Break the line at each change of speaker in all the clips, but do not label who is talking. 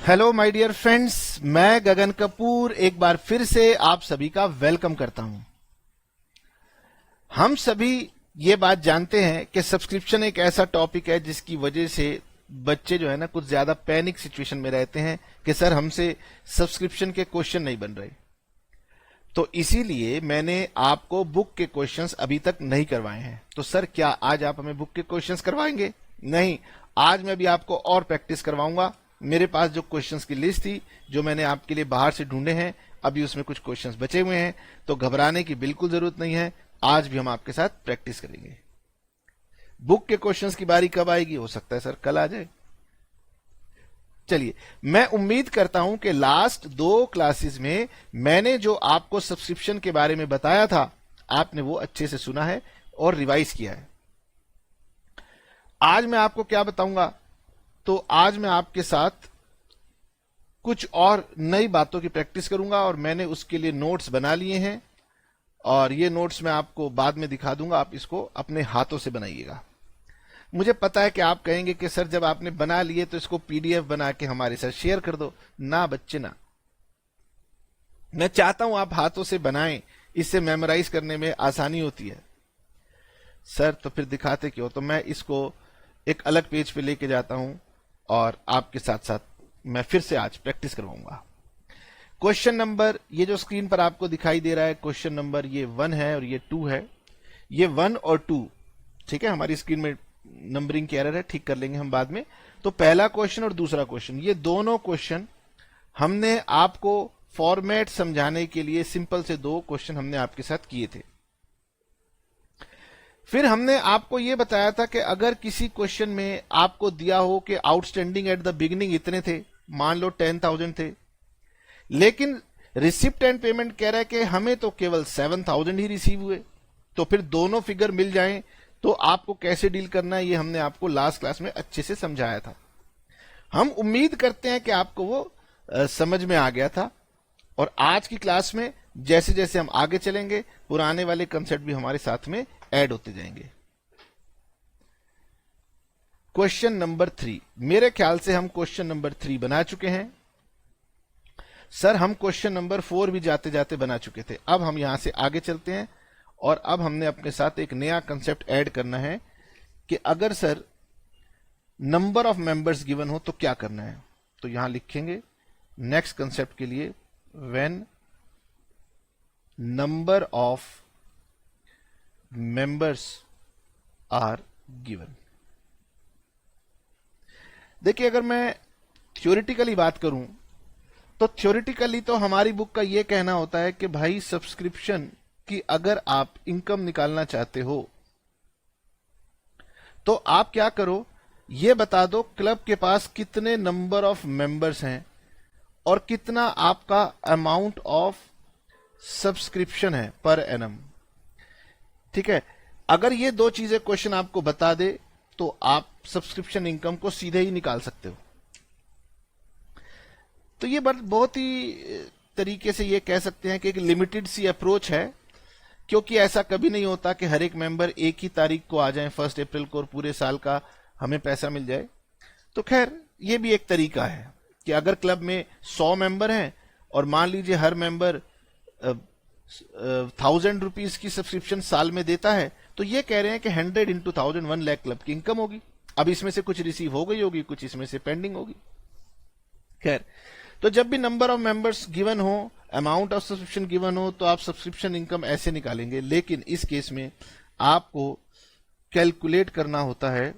Hello my dear friends, मैं गगन कपूर एक बार फिर से आप सभी का वेलकम करता हूं। हम सभी ये बात जानते हैं कि सब्सक्रिप्शन एक ऐसा टॉपिक है जिसकी वजह से बच्चे जो है ना कुछ ज्यादा पैनिक सिचुएशन में रहते हैं कि सर हमसे सब्सक्रिप्शन के क्वेश्चन नहीं बन रहे। तो इसीलिए मैंने आपको बुक के क्वेश्चंस अभी तक नहीं करवाए हैं। तो सर क्या आज आप हमें बुक के क्वेश्चंस करवाएंगे? नहीं, आज मैं भी आपको और प्रैक्टिस करवाऊंगा। मेरे पास जो क्वेश्चंस की लिस्ट थी जो मैंने आपके लिए बाहर से ढूंढे हैं, अभी उसमें कुछ क्वेश्चंस बचे हुए हैं, तो घबराने की बिल्कुल जरूरत नहीं है। आज भी हम आपके साथ प्रैक्टिस करेंगे। बुक के क्वेश्चंस की बारी कब आएगी? हो सकता है सर कल आ जाए। चलिए, मैं उम्मीद करता हूं कि लास्ट 2 क्लासेस में मैंने जो आपको सब्सक्रिप्शन के बारे में बताया था, आपने वो अच्छे से सुना है और रिवाइज किया है। आज मैं आपको क्या बताऊंगा? तो आज मैं आपके साथ कुछ और नई बातों की प्रैक्टिस करूंगा और मैंने उसके लिए नोट्स बना लिए हैं और ये नोट्स मैं आपको बाद में दिखा दूंगा। आप इसको अपने हाथों से बनाइएगा। मुझे पता है कि आप कहेंगे कि सर जब आपने बना लिए तो इसको पीडीएफ बना के हमारे साथ शेयर कर दो। ना बच्चे ना, मैं चाहता हूं आप हाथों से बनाएं, इससे मेमोराइज करने में आसानी होती है। सर तो फिर दिखाते क्यों? तो मैं इसको एक अलग पेज पे लेके जाता हूं और आपके साथ साथ मैं फिर से आज प्रैक्टिस करवाऊंगा। क्वेश्चन नंबर ये जो स्क्रीन पर आपको दिखाई दे रहा है, क्वेश्चन नंबर ये 1 है और ये 2 है। ये 1 और 2, ठीक है, हमारी स्क्रीन में नंबरिंग की एरर है, ठीक कर लेंगे हम बाद में। तो पहला क्वेश्चन और दूसरा क्वेश्चन, ये दोनों क्वेश्चन हमने आपको फॉर्मेट समझाने के लिए सिंपल से 2 क्वेश्चन हमने आपके साथ किए थे। फिर हमने आपको यह बताया था कि अगर किसी क्वेश्चन में आपको दिया हो कि आउटस्टैंडिंग एट द बिगिनिंग इतने थे, मान लो 10,000 थे, लेकिन रिसिप्ट एंड पेमेंट कह रहा है कि हमें तो केवल 7,000 ही रिसीव हुए, तो फिर दोनों फिगर मिल जाएं तो आपको कैसे डील करना है, ये हमने आपको लास्ट क्लास में अच्छे से समझाया था। हम उम्मीद करते हैं कि आपको वो समझ में आ गया था और आज की क्लास में जैसे जैसे हम आगे चलेंगे पुराने वाले कंसेप्ट भी हमारे साथ में ऐड होते जाएंगे। क्वेश्चन नंबर 3, मेरे ख्याल से हम क्वेश्चन नंबर 3 बना चुके हैं। सर हम क्वेश्चन नंबर 4 भी जाते जाते बना चुके थे। अब हम यहां से आगे चलते हैं और अब हमने अपने साथ एक नया कंसेप्ट ऐड करना है कि अगर sir number of members given हो तो क्या करना है। तो यहां लिखेंगे नेक्स्ट कंसेप्ट के लिए, when number of members are given. देखिए, अगर मैं थ्योरेटिकली बात करूं तो थ्योरेटिकली तो हमारी बुक का यह कहना होता है कि भाई सब्सक्रिप्शन की अगर आप इनकम निकालना चाहते हो तो आप क्या करो, यह बता दो क्लब के पास कितने नंबर ऑफ मेंबर्स हैं और कितना आपका अमाउंट ऑफ सब्सक्रिप्शन है पर एनम। ठीक है, अगर ये 2 चीजें क्वेश्चन आपको बता दे तो आप सब्सक्रिप्शन इनकम को सीधे ही निकाल सकते हो। तो ये बहुत ही तरीके से ये कह सकते हैं कि एक लिमिटेड सी अप्रोच है, क्योंकि ऐसा कभी नहीं होता कि हर एक मेंबर एक ही तारीख को आ जाए 1 अप्रैल को और पूरे साल का हमें पैसा मिल जाए। तो खैर ये भी एक तरीका है कि अगर क्लब में 100 मेंबर हैं और मान लीजिए हर मेंबर 1,000 रुपीज की सब्सक्रिप्शन साल में देता है, तो ये कह रहे हैं कि 100 इंटू 1,000 1 लाख क्लब की इनकम होगी। अब इसमें से कुछ रिसीव हो गई होगी, कुछ इसमें से पेंडिंग होगी। खैर, तो जब भी नंबर ऑफ मेंबर्स गिवन हो, अमाउंट ऑफ सब्सक्रिप्शन गिवन हो, तो आप सब्सक्रिप्शन इनकम ऐसे निकालेंगे। लेकिन इस केस में आपको कैलकुलेट करना होता है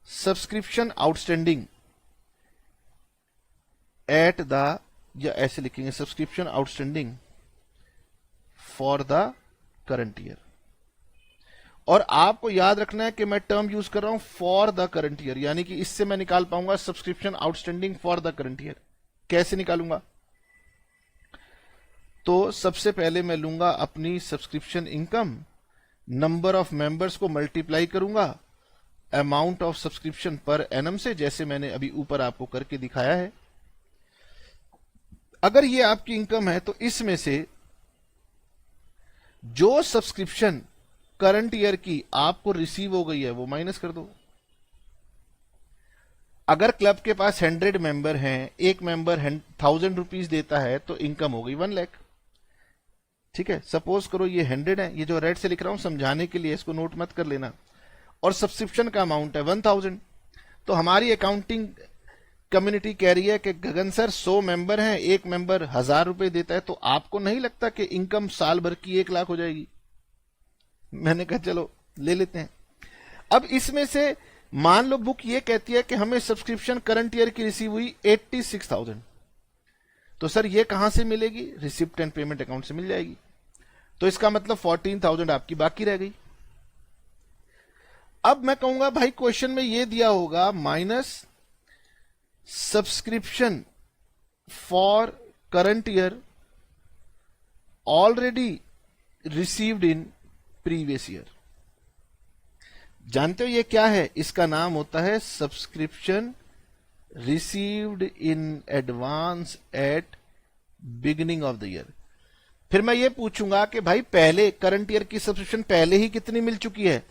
सब्सक्रिप्शन आउटस्टैंडिंग एट द, या ऐसे लिखेंगे subscription outstanding for the current year. और आपको याद रखना है कि मैं टर्म यूज कर रहा हूं फॉर द करंट ईयर, यानी कि इससे मैं निकाल पाऊंगा subscription outstanding for the current year. कैसे निकालूंगा? तो सबसे पहले मैं लूंगा अपनी subscription income, number of members को मल्टीप्लाई करूंगा amount of subscription per annum से, जैसे मैंने अभी ऊपर आपको करके दिखाया है। अगर ये आपकी इनकम है तो इसमें से जो सब्सक्रिप्शन करंट ईयर की आपको रिसीव हो गई है वो माइनस कर दो। अगर क्लब के पास 100 मेंबर हैं, एक मेंबर 1000 रुपीज देता है तो इनकम हो गई 1 लाख। ठीक है, सपोज करो ये 100 है, ये जो रेड से लिख रहा हूं समझाने के लिए, इसको नोट मत कर लेना, और सब्सक्रिप्शन का अमाउंट है 1000। तो हमारी अकाउंटिंग कम्युनिटी कह रही है कि गगन सर 100 मेंबर हैं, एक मेंबर 1000 रुपए देता है, तो आपको नहीं लगता कि इनकम साल भर की 1 लाख हो जाएगी? मैंने कहा चलो ले लेते हैं। अब इसमें से मान लो बुक ये कहती है कि हमें सब्सक्रिप्शन करंट ईयर की रिसीव हुई 86,000, तो सर ये कहां से मिलेगी? रिसिप्ट एंड पेमेंट अकाउंट से मिल जाएगी। तो इसका मतलब 14,000 आपकी बाकी रह गई। अब मैं कहूंगा भाई क्वेश्चन में ये दिया होगा minus subscription for current year already received in previous year. जानते हो ये क्या है? इसका नाम होता है subscription received in advance at beginning of the year. फिर मैं ये पूछूंगा कि भाई पहले करंट ईयर की सब्सक्रिप्शन पहले ही कितनी मिल चुकी है?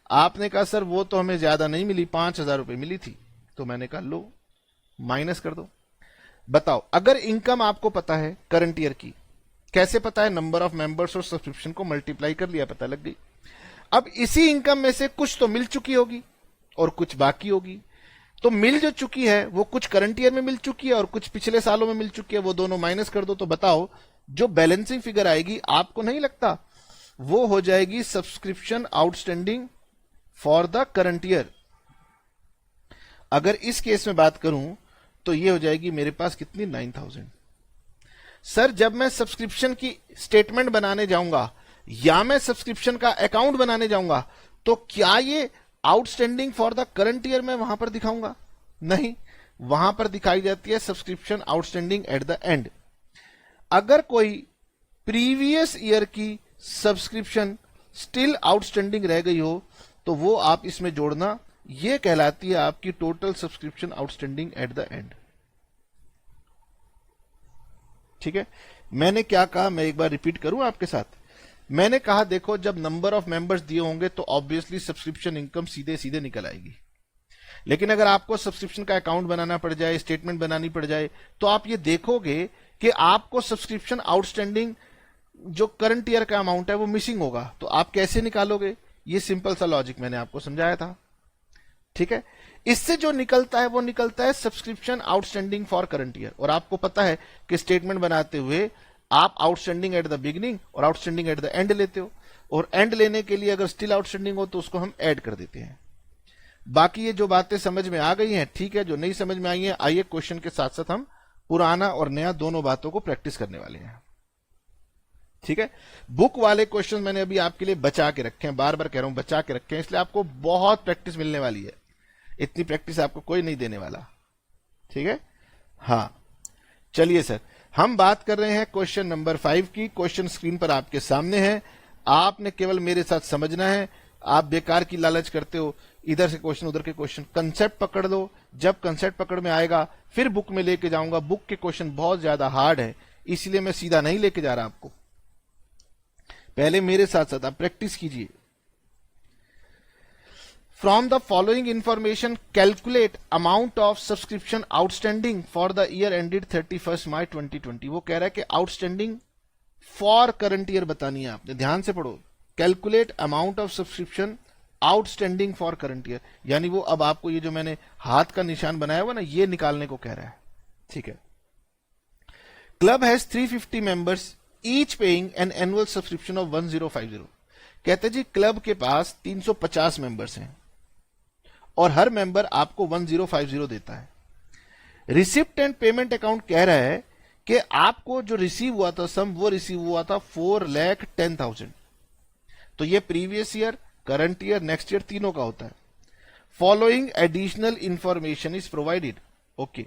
आपने कहा सर वो तो हमें ज्यादा नहीं मिली, 5,000 रुपए मिली थी। तो मैंने कहा लो माइनस कर दो। बताओ, अगर इनकम आपको पता है करंट ईयर की, कैसे पता है? नंबर ऑफ मेंबर्स और सब्सक्रिप्शन को मल्टीप्लाई कर लिया, पता लग गई। अब इसी इनकम में से कुछ तो मिल चुकी होगी और कुछ बाकी होगी। तो मिल जो चुकी है वो कुछ करंट ईयर में मिल चुकी है और कुछ पिछले सालों में मिल चुकी है, वो दोनों माइनस कर दो। तो बताओ जो बैलेंसिंग फिगर आएगी, आपको नहीं लगता वो हो जाएगी subscription outstanding for the current year? अगर इस केस में बात करूं तो ये हो जाएगी मेरे पास कितनी? 9,000। सर जब मैं सब्सक्रिप्शन की स्टेटमेंट बनाने जाऊंगा या मैं सब्सक्रिप्शन का अकाउंट बनाने जाऊंगा तो क्या ये outstanding for the current year में वहां पर दिखाऊंगा? नहीं, वहां पर दिखाई जाती है subscription outstanding at the and. अगर कोई प्रीवियस ईयर की सब्सक्रिप्शन स्टिल आउटस्टैंडिंग रह गई हो तो वो आप इसमें जोड़ना, ये कहलाती है आपकी total subscription outstanding at the and. ठीक है, मैंने क्या कहा, मैं एक बार रिपीट करूं आपके साथ। मैंने कहा देखो जब नंबर ऑफ मेंबर्स दिए होंगे तो ऑब्वियसली सब्सक्रिप्शन इनकम सीधे सीधे निकल आएगी। लेकिन अगर आपको सब्सक्रिप्शन का अकाउंट बनाना पड़ जाए, स्टेटमेंट बनानी पड़ जाए, तो आप ये देखोगे कि आपको सब्सक्रिप्शन आउटस्टैंडिंग जो करंट ईयर का अमाउंट है वो मिसिंग होगा। तो आप कैसे निकालोगे? ये सिंपल सा लॉजिक मैंने आपको समझाया था। ठीक है, इससे जो निकलता है वो निकलता है subscription outstanding for current year. और आपको पता है कि स्टेटमेंट बनाते हुए आप आउटस्टैंडिंग एट द बिगिनिंग और आउटस्टैंडिंग एट द एंड लेते हो, और एंड लेने के लिए अगर स्टिल आउटस्टैंडिंग हो तो उसको हम ऐड कर देते हैं। बाकी ये जो बातें समझ में आ गई हैं ठीक है, जो नहीं समझ में आई है आइए क्वेश्चन के साथ साथ हम पुराना और नया दोनों बातों को प्रैक्टिस करने वाले हैं। ठीक है, बुक वाले क्वेश्चन मैंने अभी आपके लिए बचा के रखे हैं, बार बार कह रहा हूं बचा के रखे हैं, इसलिए आपको बहुत प्रैक्टिस मिलने वाली है। इतनी प्रैक्टिस आपको कोई नहीं देने वाला। ठीक है, हाँ चलिए सर, हम बात कर रहे हैं क्वेश्चन नंबर 5 की। क्वेश्चन स्क्रीन पर आपके सामने है, आपने केवल मेरे साथ समझना है। आप बेकार की लालच करते हो, इधर से क्वेश्चन उधर के क्वेश्चन, कंसेप्ट पकड़ लो। जब कंसेप्ट पकड़ में आएगा फिर बुक में लेके जाऊंगा। बुक के क्वेश्चन बहुत ज्यादा हार्ड है, इसलिए मैं सीधा नहीं लेके जा रहा आपको। पहले मेरे साथ साथ आप प्रैक्टिस कीजिए। From the following information calculate amount of subscription outstanding for the year ended 31 March 2020। वो कह रहा है कि आउटस्टैंडिंग फॉर करंट ईयर बतानी है आपने, ध्यान से पढ़ो। Calculate amount of subscription outstanding for current year, यानी वो अब आपको ये जो मैंने हाथ का निशान बनाया हुआ ना, ये निकालने को कह रहा है। ठीक है, club has 350 members each paying an annual subscription of 1050। कहते जी क्लब के पास 350 मेंबर्स हैं और हर मेंबर आपको 1050 देता है। रिसिप्ट एंड पेमेंट अकाउंट कह रहा है कि आपको जो रिसीव हुआ था सम, वो रिसीव हुआ था 4,10,000। तो ये previous year, current year, next year तीनों का होता है। Following additional information is provided. Okay,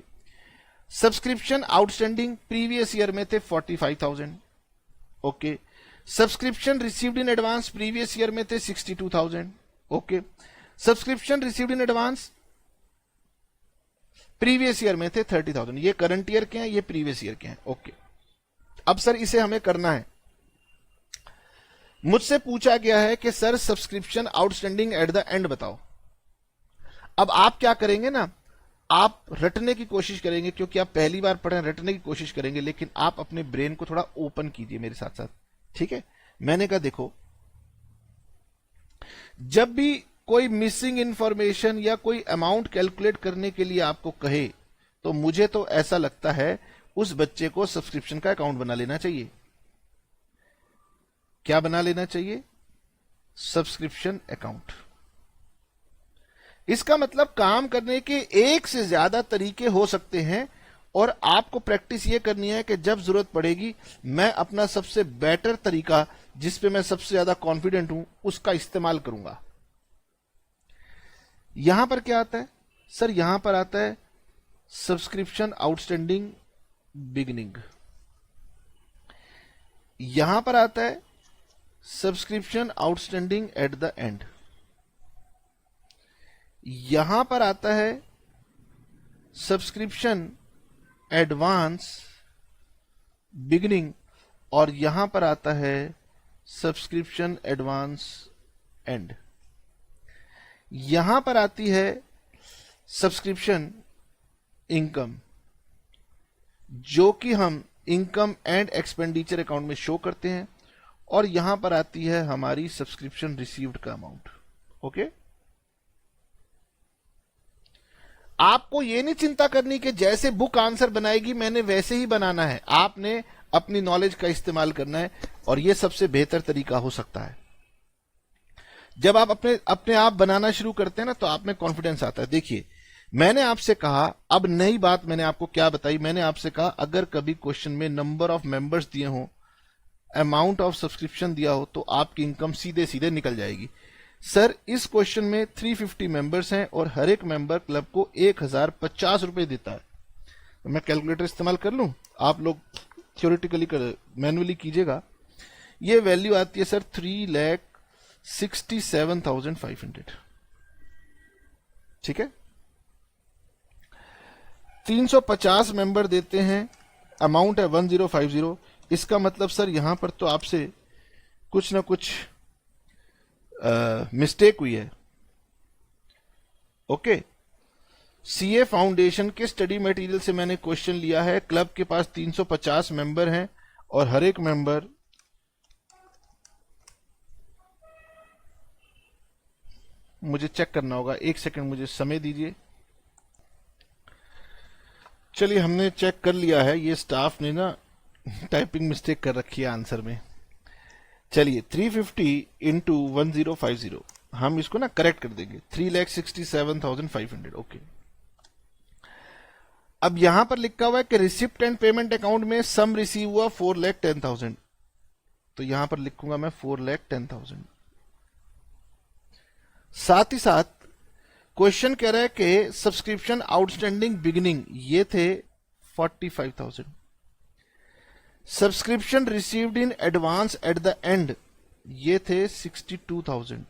subscription outstanding previous year में थे 45,000। Okay, subscription received in advance previous year में थे 62,000। Okay, subscription received in advance previous year में थे 30,000। ये करंट ईयर के हैं, ये प्रीवियस ईयर के हैं। ओके, अब सर इसे हमें करना है। मुझसे पूछा गया है कि sir subscription outstanding at the and बताओ। अब आप क्या करेंगे ना, आप रटने की कोशिश करेंगे, क्योंकि आप पहली बार पढ़ रहे हैं, रटने की कोशिश करेंगे, लेकिन आप अपने ब्रेन को थोड़ा ओपन कीजिए मेरे साथ साथ, ठीक है। मैंने कहा देखो, जब भी कोई मिसिंग इंफॉर्मेशन या कोई अमाउंट कैलकुलेट करने के लिए आपको कहे, तो मुझे तो ऐसा लगता है उस बच्चे को सब्सक्रिप्शन का अकाउंट बना लेना चाहिए। क्या बना लेना चाहिए? Subscription account. इसका मतलब काम करने के एक से ज्यादा तरीके हो सकते हैं, और आपको प्रैक्टिस यह करनी है कि जब जरूरत पड़ेगी मैं अपना सबसे बेटर तरीका, जिस पे मैं सबसे ज्यादा कॉन्फिडेंट हूं, उसका इस्तेमाल करूंगा। यहां पर क्या आता है सर? यहां पर आता है सब्सक्रिप्शन आउटस्टैंडिंग बिगिनिंग, यहां पर आता है subscription outstanding at the and, यहां पर आता है सब्सक्रिप्शन एडवांस बिगिनिंग, और यहां पर आता है सब्सक्रिप्शन एडवांस एंड। यहां पर आती है सब्सक्रिप्शन इनकम, जो कि हम इनकम एंड एक्सपेंडिचर अकाउंट में शो करते हैं, और यहां पर आती है हमारी सब्सक्रिप्शन रिसीव्ड का अमाउंट। ओके, आपको यह नहीं चिंता करनी कि जैसे बुक आंसर बनाएगी मैंने वैसे ही बनाना है, आपने अपनी नॉलेज का इस्तेमाल करना है, और यह सबसे बेहतर तरीका हो सकता है। जब आप अपने आप बनाना शुरू करते हैं ना, तो आप में कॉन्फिडेंस आता है। देखिए, मैंने आपसे कहा, अब नई बात मैंने आपको क्या बताई, मैंने आपसे कहा अगर कभी क्वेश्चन में नंबर ऑफ मेंबर्स दिए हो, अमाउंट ऑफ सब्सक्रिप्शन दिया हो, तो आपकी इनकम सीधे सीधे निकल जाएगी। सर, इस क्वेश्चन में 350 मेंबर्स हैं और हर एक मेंबर क्लब को 1050 रुपए देता है। तो मैं कैलकुलेटर इस्तेमाल कर लूं, आप लोग थ्योरेटिकली मैन्युअली कीजिएगा। ये वैल्यू आती है सर 3,67,500। ठीक है, 350 मेंबर देते हैं, अमाउंट है 1050। इसका मतलब सर यहां पर तो आपसे कुछ ना कुछ मिस्टेक हुई है। ओके, सीए फाउंडेशन के स्टडी मटेरियल से मैंने क्वेश्चन लिया है। क्लब के पास 350 मेंबर हैं और हर एक मेंबर मुझे चेक करना होगा, 1 सेकंड मुझे समय दीजिए। चलिए, हमने चेक कर लिया है, ये स्टाफ ने ना टाइपिंग मिस्टेक कर रखी है आंसर में। चलिए, 350 इंटू 1050, हम इसको ना करेक्ट कर देंगे, 3,67,500। ओके, अब यहां पर लिखा हुआ है कि रिसिप्ट एंड पेमेंट अकाउंट में सम रिसीव हुआ 4,10,000, तो यहां पर लिखूंगा मैं 4,10,000। साथ ही साथ क्वेश्चन कह रहा है कि सब्सक्रिप्शन आउटस्टैंडिंग बिगिनिंग ये थे 45,000, subscription received in advance at the end ये थे 62,000,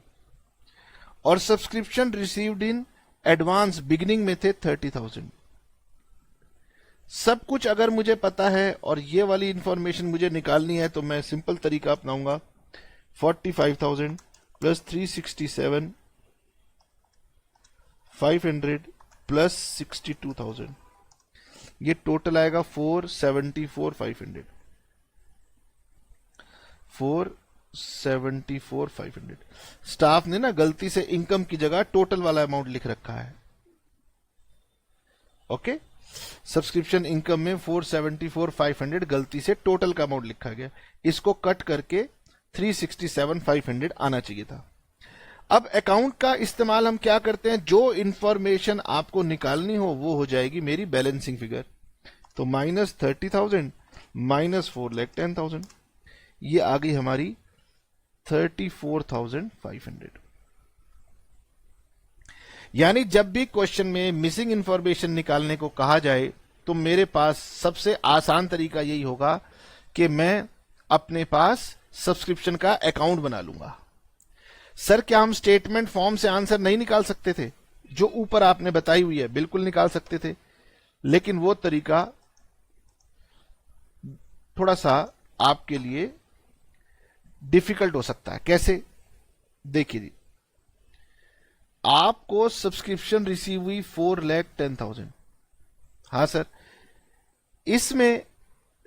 और subscription received in advance beginning में थे 30,000। सब कुछ अगर मुझे पता है और ये वाली इंफॉर्मेशन मुझे निकालनी है, तो मैं सिंपल तरीका अपनाऊंगा, 45,000 प्लस 367,500 प्लस 62,000, ये टोटल आएगा 474,500। 474,500। स्टाफ ने ना गलती से इनकम की जगह टोटल वाला अमाउंट लिख रखा है। ओके, सब्सक्रिप्शन इनकम में 474,500 गलती से टोटल का अमाउंट लिखा गया, इसको कट करके 367,500 आना चाहिए था। अब अकाउंट का इस्तेमाल हम क्या करते हैं, जो इंफॉर्मेशन आपको निकालनी हो वो हो जाएगी मेरी बैलेंसिंग फिगर। तो -30,000 माइनस 4,10,000, ये आ गई हमारी 34,500। यानी जब भी क्वेश्चन में मिसिंग इंफॉर्मेशन निकालने को कहा जाए, तो मेरे पास सबसे आसान तरीका यही होगा कि मैं अपने पास सब्सक्रिप्शन का अकाउंट बना लूंगा। सर, क्या हम स्टेटमेंट फॉर्म से आंसर नहीं निकाल सकते थे? जो ऊपर आपने बताई हुई है, बिल्कुल निकाल सकते थे, लेकिन वो तरीका थोड़ा सा आपके लिए डिफिकल्ट हो सकता है। कैसे? देखिए, आपको सब्सक्रिप्शन रिसीव हुई 4,10,000। हाँ सर, इसमें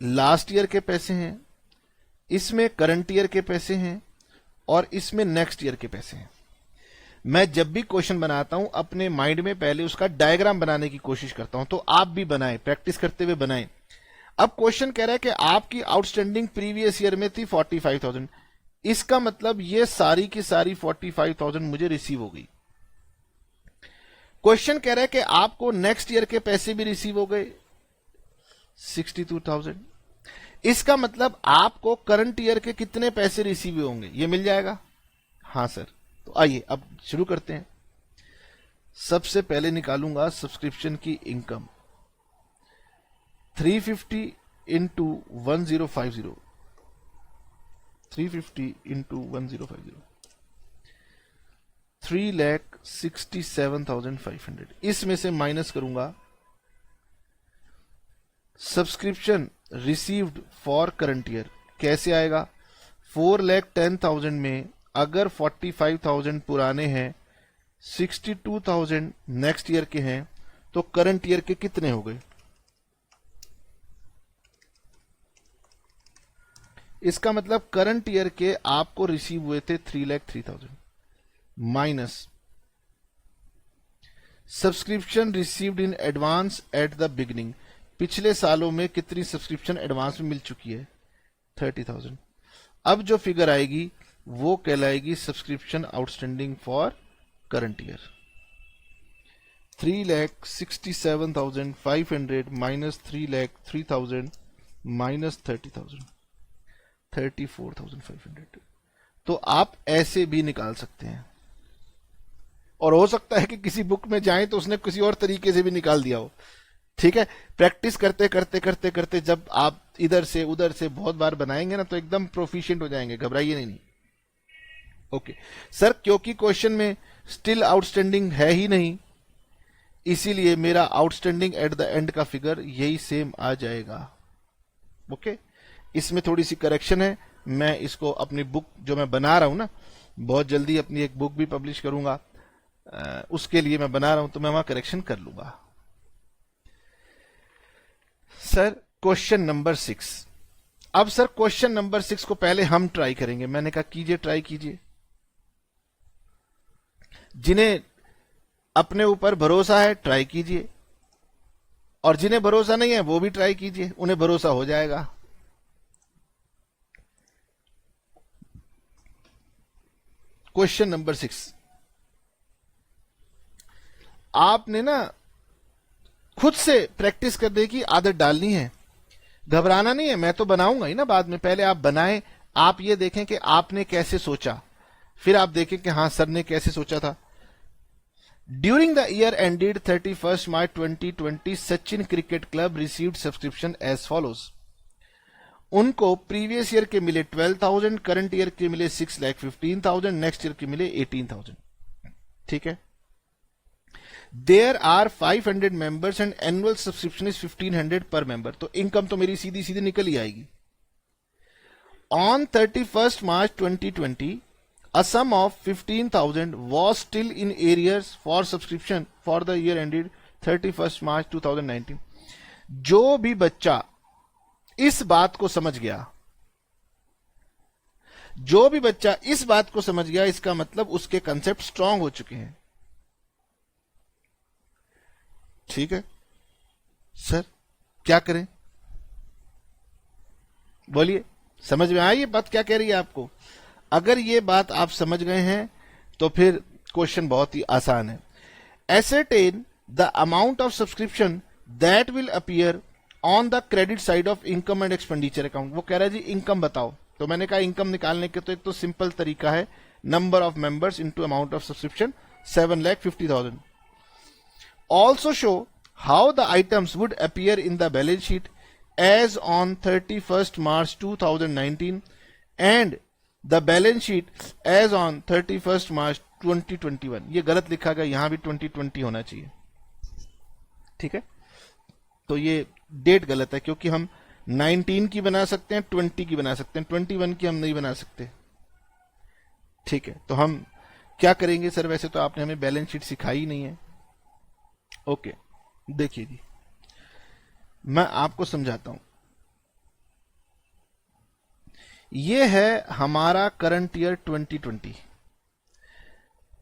लास्ट ईयर के पैसे हैं, इसमें करंट ईयर के पैसे हैं और इसमें नेक्स्ट ईयर के पैसे हैं। मैं जब भी क्वेश्चन बनाता हूं अपने माइंड में पहले उसका डायग्राम बनाने की कोशिश करता हूं, तो आप भी बनाएं, प्रैक्टिस करते हुए बनाएं। अब क्वेश्चन कह रहा है कि आपकी आउटस्टैंडिंग प्रीवियस ईयर में थी 45,000, इसका मतलब ये सारी की सारी 45,000 मुझे रिसीव हो गई। क्वेश्चन कह रहा है कि आपको नेक्स्ट ईयर के पैसे भी रिसीव हो गए 62,000, इसका मतलब आपको करंट ईयर के कितने पैसे रिसीव हुए होंगे, ये मिल जाएगा। हाँ सर, तो आइए अब शुरू करते हैं। सबसे पहले निकालूंगा सब्सक्रिप्शन की इनकम, 350 इंटू 1050, 350 इंटू 1050, 3,67,500। इसमें से माइनस करूंगा subscription received for current year. कैसे आएगा? 4,10,000 में अगर 45,000 पुराने हैं, 62,000 नेक्स्ट ईयर के हैं, तो करंट ईयर के कितने हो गए? इसका मतलब करंट ईयर के आपको रिसीव हुए थे 3,03,000 minus subscription received in advance at the beginning. पिछले सालों में कितनी सब्सक्रिप्शन एडवांस में मिल चुकी है? 30,000। अब जो फिगर आएगी वो कहलाएगी subscription outstanding for current year. 3,67,500 minus 3,03,000 minus 30,000, 34,500। तो आप ऐसे भी निकाल सकते हैं, और हो सकता है कि किसी बुक में जाएं तो उसने किसी और तरीके से भी निकाल दिया हो। ठीक है, प्रैक्टिस करते करते करते करते जब आप इधर से उधर से बहुत बार बनाएंगे ना, तो एकदम प्रोफिशिएंट हो जाएंगे, घबराइए नहीं। ओके सर, क्योंकि क्वेश्चन में स्टिल आउटस्टैंडिंग है ही नहीं, इसीलिए मेरा आउटस्टैंडिंग एट द एंड का फिगर यही सेम आ जाएगा। ओके, इसमें थोड़ी सी करेक्शन है, मैं इसको अपनी बुक जो मैं बना रहा हूं ना, बहुत जल्दी अपनी एक बुक भी पब्लिश करूंगा, उसके लिए मैं बना रहा हूं, तो मैं वहां करेक्शन कर लूंगा। Sir question number 6। अब सर क्वेश्चन नंबर 6 को पहले हम ट्राई करेंगे। मैंने कहा कीजिए, ट्राई कीजिए। जिन्हें अपने ऊपर भरोसा है ट्राई कीजिए, और जिन्हें भरोसा नहीं है वो भी ट्राई कीजिए, उन्हें भरोसा हो जाएगा। क्वेश्चन नंबर 6, आपने ना खुद से प्रैक्टिस करने की आदत डालनी है, घबराना नहीं है। मैं तो बनाऊंगा ही ना बाद में, पहले आप बनाएं, आप ये देखें कि आपने कैसे सोचा, फिर आप देखें कि हाँ सर ने कैसे सोचा था। During the year ended 31 March 2020 Sachin cricket club received subscription as follows. उनको प्रीवियस ईयर के मिले 12,000, करंट ईयर के मिले 6,15,000, नेक्स्ट ईयर के मिले 18,000। ठीक है, there are 500 members and annual subscription is 1,500 per member. तो इनकम तो मेरी सीधी सीधी निकल ही आएगी। On 31 March 2020 a sum of 15,000 was still in arrears for subscription for the year ended 31st March 2019। जो भी बच्चा इस बात को समझ गया, जो भी बच्चा इस बात को समझ गया, इसका मतलब उसके कंसेप्ट स्ट्रांग हो चुके हैं। ठीक है सर, क्या करें? बोलिए, समझ में आई ये बात क्या कह रही है आपको? अगर ये बात आप समझ गए हैं तो फिर क्वेश्चन बहुत ही आसान है। एसेटेन the amount of subscription that will appear on the credit side of income and expenditure account. वो कह रहा है जी इनकम बताओ, तो मैंने कहा इनकम निकालने के तो एक तो सिंपल तरीका है, number of members into amount of subscription 7,50,000। Also show how the items would appear in the balance sheet as on 31st March 2019 and the balance sheet as on 31st March 2021। ये गलत लिखा गया, यहां भी 2020 होना चाहिए। ठीक है, तो ये डेट गलत है, क्योंकि हम 19 की बना सकते हैं, 20 की बना सकते हैं, 21 की हम नहीं बना सकते। ठीक है, तो हम क्या करेंगे सर? वैसे तो आपने हमें बैलेंस शीट सिखाई ही नहीं है। ओके, देखिए जी, मैं आपको समझाता हूं। ये है हमारा करंट ईयर 2020।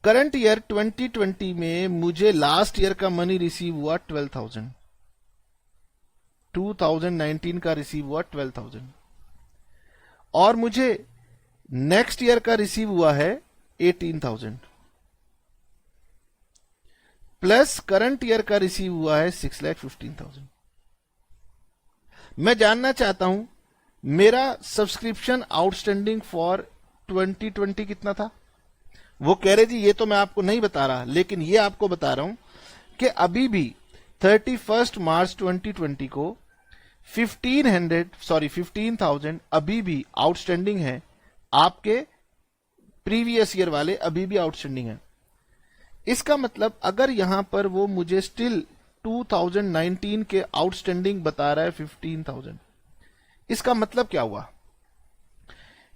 करंट ईयर 2020 में मुझे लास्ट ईयर का मनी रिसीव हुआ 12,000, 2019 का रिसीव हुआ 12,000, और मुझे नेक्स्ट ईयर का रिसीव हुआ है 18,000, प्लस करंट ईयर का रिसीव हुआ है 6,15,000। मैं जानना चाहता हूं मेरा सब्सक्रिप्शन आउटस्टैंडिंग फॉर 2020 कितना था। वो कह रहे जी ये तो मैं आपको नहीं बता रहा, लेकिन ये आपको बता रहा हूं कि अभी भी 31 मार्च 2020 को 15,000 अभी भी आउटस्टैंडिंग है। आपके प्रीवियस ईयर वाले अभी भी आउटस्टैंडिंग है। इसका मतलब अगर यहां पर वो मुझे स्टिल 2019 के आउटस्टैंडिंग बता रहा है 15,000, इसका मतलब क्या हुआ?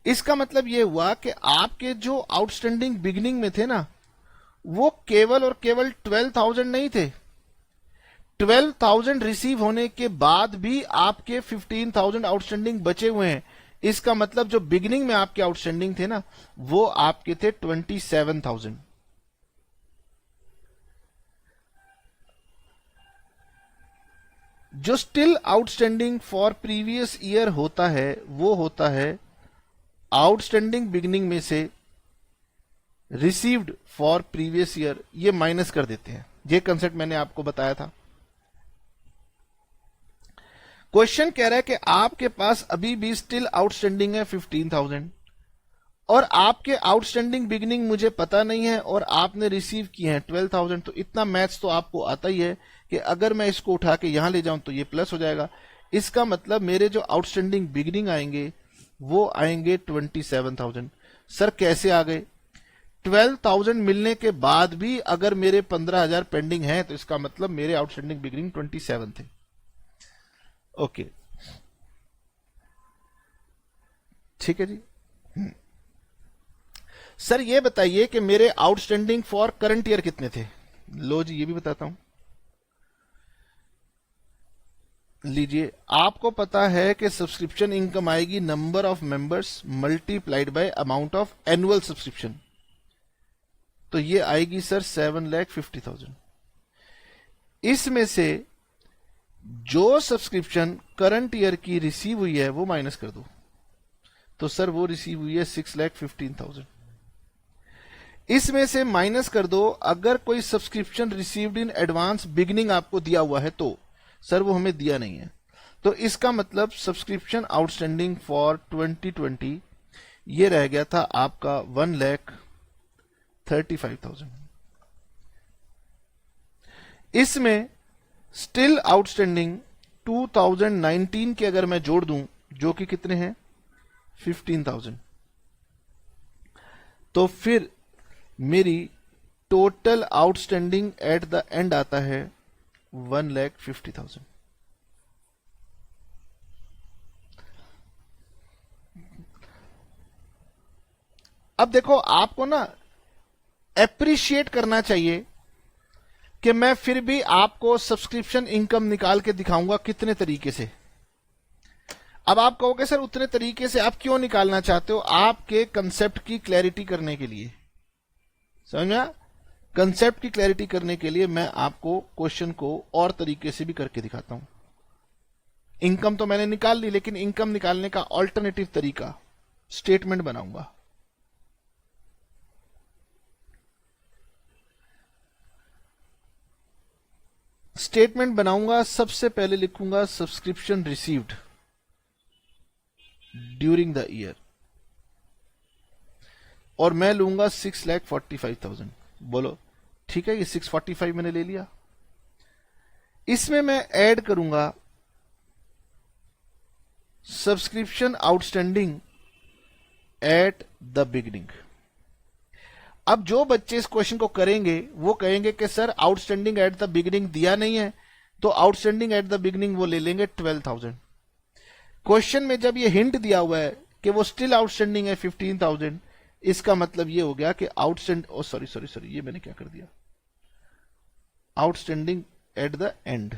इसका मतलब यह हुआ कि आपके जो आउटस्टैंडिंग बिगिनिंग में थे ना, वो केवल और केवल 12,000 नहीं थे। 12,000 रिसीव होने के बाद भी आपके 15,000 आउटस्टैंडिंग बचे हुए हैं। इसका मतलब जो बिगिनिंग में आपके आउटस्टैंडिंग थे ना, वो आपके थे 27,000। जो still outstanding for previous year होता है, वो होता है आउटस्टैंडिंग बिगिनिंग में से रिसीव्ड फॉर प्रीवियस ईयर, ये माइनस कर देते हैं। ये कंसेप्ट मैंने आपको बताया था। क्वेश्चन कह रहा है कि आपके पास अभी भी स्टिल आउटस्टैंडिंग है 15,000, और आपके आउटस्टैंडिंग बिगिनिंग मुझे पता नहीं है, और आपने रिसीव किए हैं 12,000। तो इतना मैथ्स तो आपको आता ही है कि अगर मैं इसको उठा के यहां ले जाऊं तो ये प्लस हो जाएगा। इसका मतलब मेरे जो आउटस्टैंडिंग बिगिनिंग आएंगे वो आएंगे 27,000। सर कैसे आ गए? 12,000 मिलने के बाद भी अगर मेरे 15,000 पेंडिंग हैं, तो इसका मतलब मेरे आउटस्टैंडिंग बिगिनिंग 27 थे। ओके, ठीक है जी। सर ये बताइए कि मेरे आउटस्टैंडिंग फॉर करंट ईयर कितने थे? लो जी, ये भी बताता हूं। लीजिए, आपको पता है कि सब्सक्रिप्शन इनकम आएगी number of members multiplied by amount of annual subscription. तो ये आएगी सर 7,50,000। इसमें से जो सब्सक्रिप्शन करंट ईयर की रिसीव हुई है वो माइनस कर दो, तो सर वो रिसीव हुई है 6,15,000। इसमें से माइनस कर दो अगर कोई subscription received in advance beginning आपको दिया हुआ है, तो सर वो हमें दिया नहीं है। तो इसका मतलब सब्सक्रिप्शन आउटस्टैंडिंग फॉर 2020 ये रह गया था आपका 1,35,000। इसमें स्टिल आउटस्टैंडिंग 2019 के अगर मैं जोड़ दूं, जो कि कितने हैं 15,000, तो फिर मेरी total outstanding at the and आता है 1,50,000। अब देखो, आपको ना एप्रिशिएट करना चाहिए कि मैं फिर भी आपको सब्सक्रिप्शन इनकम निकाल के दिखाऊंगा कितने तरीके से। अब आप कहोगे सर उतने तरीके से आप क्यों निकालना चाहते हो? आपके कंसेप्ट की क्लैरिटी करने के लिए, समझा? कंसेप्ट की क्लैरिटी करने के लिए मैं आपको क्वेश्चन को और तरीके से भी करके दिखाता हूं। इनकम तो मैंने निकाल ली, लेकिन इनकम निकालने का ऑल्टरनेटिव तरीका स्टेटमेंट बनाऊंगा। स्टेटमेंट बनाऊंगा, सबसे पहले लिखूंगा subscription received during the year, और मैं लूंगा 6,45,000। बोलो ठीक है, ये 645 मैंने ले लिया। इसमें मैं ऐड करूंगा subscription outstanding at the beginning. अब जो बच्चे इस क्वेश्चन को करेंगे वो कहेंगे कि sir outstanding at the beginning दिया नहीं है, तो आउटस्टैंडिंग एट द बिगिनिंग वो ले लेंगे 12,000। क्वेश्चन में जब ये हिंट दिया हुआ है कि वो स्टिल आउटस्टैंडिंग है 15,000, इसका मतलब ये हो गया कि सॉरी ये मैंने क्या कर दिया, outstanding at the end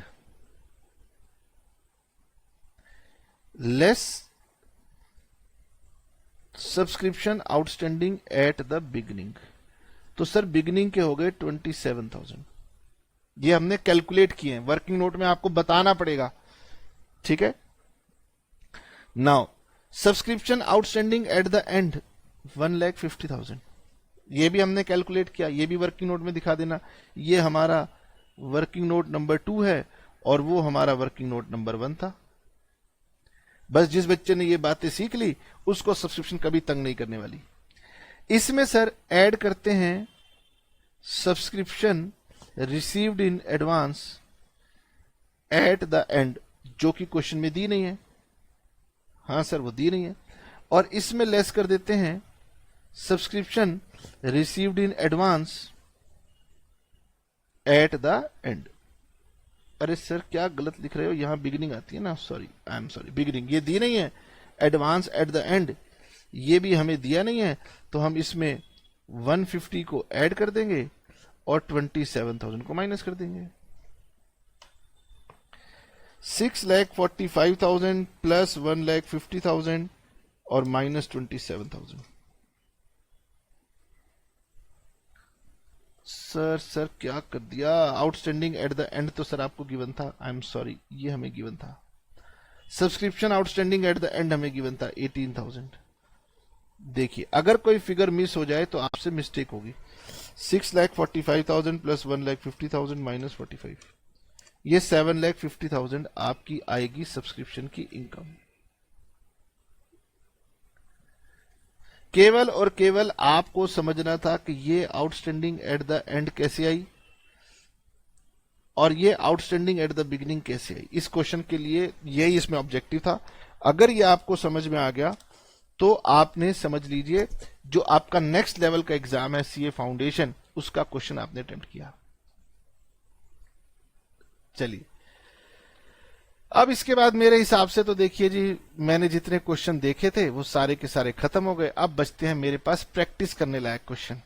less subscription outstanding at the beginning. तो सर बिगनिंग के हो गए 27,000। ये हमने कैलकुलेट किए हैं, वर्किंग नोट में आपको बताना पड़ेगा, ठीक है। Now subscription outstanding at the and 1,50,000, ये भी हमने कैलकुलेट किया, ये भी वर्किंग नोट में दिखा देना। ये हमारा वर्किंग नोट नंबर 2 है और वो हमारा वर्किंग नोट नंबर 1 था। बस जिस बच्चे ने ये बातें सीख ली उसको सब्सक्रिप्शन कभी तंग नहीं करने वाली। इसमें सर ऐड करते हैं subscription received in advance at the and, जो कि क्वेश्चन में दी नहीं है। हाँ सर वो दी नहीं है। और इसमें लेस कर देते हैं subscription received in advance at the and. अरे सर क्या गलत लिख रहे हो, यहां बिगिनिंग आती है ना, sorry I am sorry, beginning ये दी नहीं है, एडवांस एट द एंड ये भी हमें दिया नहीं है, तो हम इसमें 150 को ऐड कर देंगे और 27,000 को माइनस कर देंगे। 6,45,000 प्लस 1,50,000 और माइनस 27,000। सर क्या कर दिया, आउटस्टैंडिंग एट द एंड तो सर आपको गिवन था, आई एम सॉरी ये हमें गिवन था। Subscription outstanding at the and हमें गिवन था 18,000। देखिए अगर कोई फिगर मिस हो जाए तो आपसे मिस्टेक होगी। 6,45,000 प्लस 1,50,000 माइनस 45, ये 7,50,000 आपकी आएगी सब्सक्रिप्शन की इनकम। केवल और केवल आपको समझना था कि ये आउटस्टैंडिंग एट द एंड कैसे आई और ये आउटस्टैंडिंग एट द बिगिनिंग कैसे आई। इस क्वेश्चन के लिए यही इसमें ऑब्जेक्टिव था। अगर ये आपको समझ में आ गया तो आपने समझ लीजिए जो आपका नेक्स्ट लेवल का एग्जाम है सीए फाउंडेशन, उसका क्वेश्चन आपने अटेम्प्ट किया। चलिए अब इसके बाद मेरे हिसाब से तो देखिए जी, मैंने जितने क्वेश्चन देखे थे वो सारे के सारे खत्म हो गए। अब बचते हैं मेरे पास प्रैक्टिस करने लायक क्वेश्चन।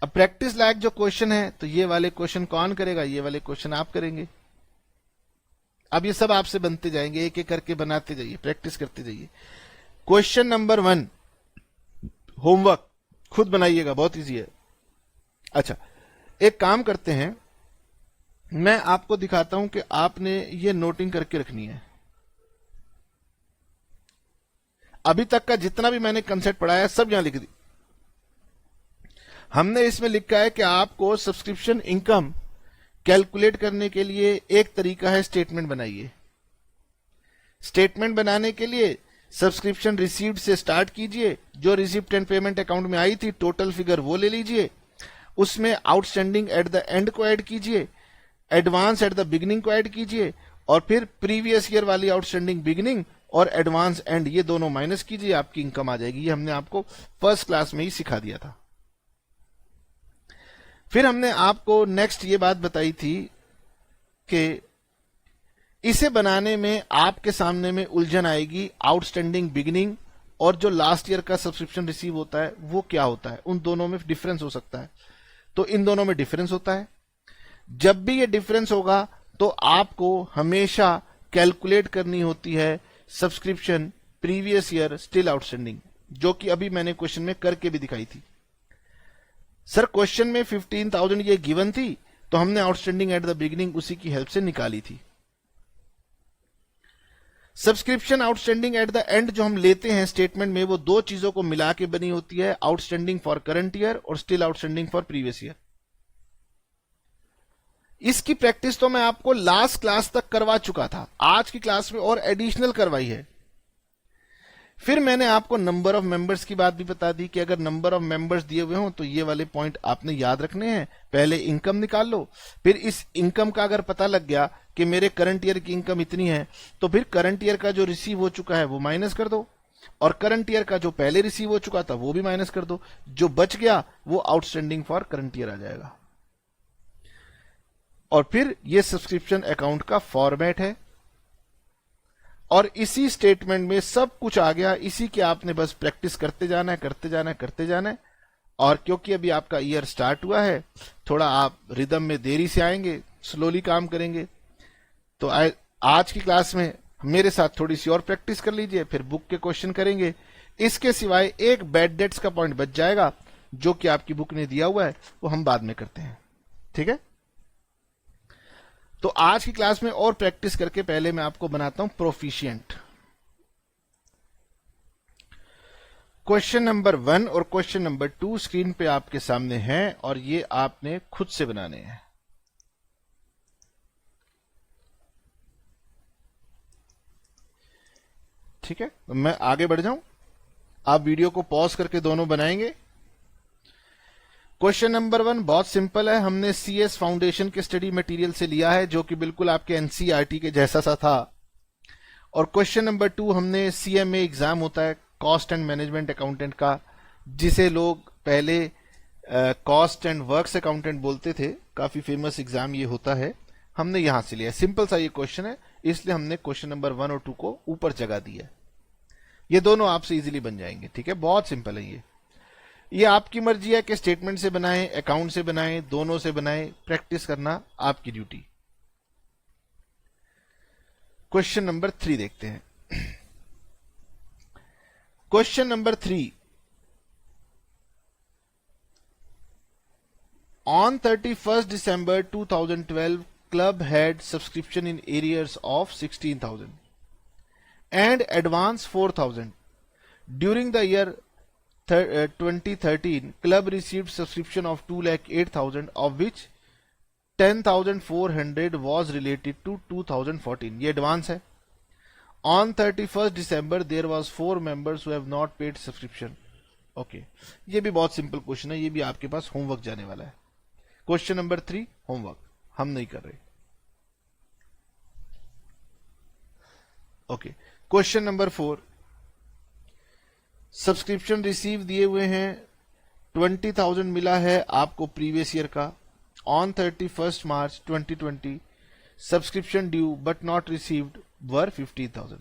अब प्रैक्टिस लायक जो क्वेश्चन है तो ये वाले क्वेश्चन कौन करेगा, ये वाले क्वेश्चन आप करेंगे। अब ये सब आपसे बनते जाएंगे, एक एक करके बनाते जाइए, प्रैक्टिस करते जाइए। क्वेश्चन नंबर 1 होमवर्क खुद बनाइएगा, बहुत इजी है। अच्छा एक काम करते हैं, मैं आपको दिखाता हूं कि आपने ये नोटिंग करके रखनी है। अभी तक का जितना भी मैंने कंसेप्ट पढ़ाया सब यहां लिख दी। हमने इसमें लिखा है कि आपको सब्सक्रिप्शन इनकम कैलकुलेट करने के लिए एक तरीका है, स्टेटमेंट बनाइए। स्टेटमेंट बनाने के लिए सब्सक्रिप्शन रिसीव्ड से स्टार्ट कीजिए, जो रिसिप्ट एंड पेमेंट अकाउंट में आई थी टोटल फिगर वो ले लीजिए, उसमें आउटस्टैंडिंग एट द एंड को ऐड कीजिए, एडवांस एट द बिगिनिंग को ऐड कीजिए और फिर प्रीवियस ईयर वाली आउटस्टैंडिंग बिगिनिंग और एडवांस एंड ये दोनों माइनस कीजिए, आपकी इनकम आ जाएगी। ये हमने आपको फर्स्ट क्लास में ही सिखा दिया था। फिर हमने आपको नेक्स्ट ये बात बताई थी कि इसे बनाने में आपके सामने में उलझन आएगी, आउटस्टैंडिंग बिगिनिंग और जो लास्ट ईयर का सब्सक्रिप्शन रिसीव होता है वो क्या होता है, उन दोनों में डिफरेंस हो सकता है। तो इन दोनों में डिफरेंस होता है। जब भी ये डिफरेंस होगा तो आपको हमेशा कैलकुलेट करनी होती है subscription previous year still outstanding, जो कि अभी मैंने क्वेश्चन में करके भी दिखाई थी। सर क्वेश्चन में 15,000 ये गिवन थी तो हमने आउटस्टैंडिंग एट द बिगिनिंग उसी की हेल्प से निकाली थी। Subscription outstanding at the and जो हम लेते हैं स्टेटमेंट में, वो दो चीजों को मिला के बनी होती है, आउटस्टैंडिंग फॉर करंट ईयर और still outstanding for previous year. इसकी प्रैक्टिस तो मैं आपको लास्ट क्लास तक करवा चुका था, आज की क्लास में और एडिशनल करवाई है। फिर मैंने आपको नंबर ऑफ मेंबर्स की बात भी बता दी कि अगर नंबर ऑफ मेंबर्स दिए हुए हों तो ये वाले पॉइंट आपने याद रखने हैं। पहले इनकम निकाल लो, फिर इस इनकम का अगर पता लग गया कि मेरे करंट ईयर की इनकम इतनी है तो फिर करंट ईयर का जो रिसीव हो चुका है वो माइनस कर दो और करंट ईयर का जो पहले रिसीव हो चुका था वो भी माइनस कर दो। जो बच गया वो आउटस्टैंडिंग फॉर करंट ईयर आ जाएगा। और फिर ये सब्सक्रिप्शन अकाउंट का फॉर्मेट है। और इसी स्टेटमेंट में सब कुछ आ गया, इसी के आपने बस प्रैक्टिस करते जाना है, करते जाना है, करते जाना है। और क्योंकि अभी आपका ईयर स्टार्ट हुआ है, थोड़ा आप रिदम में देरी से आएंगे, स्लोली काम करेंगे। तो आज की क्लास में मेरे साथ थोड़ी सी और प्रैक्टिस कर लीजिए, फिर बुक के क्वेश्चन करेंगे। इसके सिवाय एक बैड डेट्स का पॉइंट बच जाएगा जो कि आपकी बुक ने दिया हुआ है, वो हम बाद में करते हैं, ठीक है। तो आज की क्लास में और प्रैक्टिस करके पहले मैं आपको बनाता हूं प्रोफिशिएंट। क्वेश्चन नंबर 1 और क्वेश्चन नंबर 2 स्क्रीन पे आपके सामने हैं और ये आपने खुद से बनाने हैं। ठीक है, मैं आगे बढ़ जाऊं, आप वीडियो को पॉज करके दोनों बनाएंगे। क्वेश्चन नंबर 1 बहुत सिंपल है, हमने सीएस फाउंडेशन के स्टडी मटेरियल से लिया है जो कि बिल्कुल आपके एनसीईआरटी के जैसा सा था। और क्वेश्चन नंबर 2 हमने सीएमए एग्जाम होता है कॉस्ट एंड मैनेजमेंट अकाउंटेंट का, जिसे लोग पहले कॉस्ट एंड वर्क्स अकाउंटेंट बोलते थे, काफी फेमस एग्जाम ये होता है, हमने यहां से लिया। सिंपल सा ये क्वेश्चन है, इसलिए हमने क्वेश्चन नंबर 1 और 2 को ऊपर जगह दी है। ये दोनों आपसे इजीली बन जाएंगे, ठीक है, बहुत सिंपल है ये आपकी मर्जी है कि स्टेटमेंट से बनाएं, अकाउंट से बनाएं, दोनों से बनाएं, प्रैक्टिस करना आपकी ड्यूटी। क्वेश्चन नंबर 3 देखते हैं। Question number 3, on 31st December 2012 club had subscription in arrears of 16,000 and advance 4,000. During the year 2013 club received subscription of 2,08,000 of which 10,400 was related to 2014. ये एडवांस है। On 31st December there was 4 members who have not paid subscription. Okay, ये भी बहुत simple question है, ये भी आपके पास homework जाने वाला है। क्वेश्चन नंबर 3 होमवर्क हम नहीं कर रहे। Okay, question number 4, subscription receive दिए हुए हैं, 20,000 मिला है आपको प्रीवियस ईयर का। On 31st March 2020 subscription due but not received were 15,000।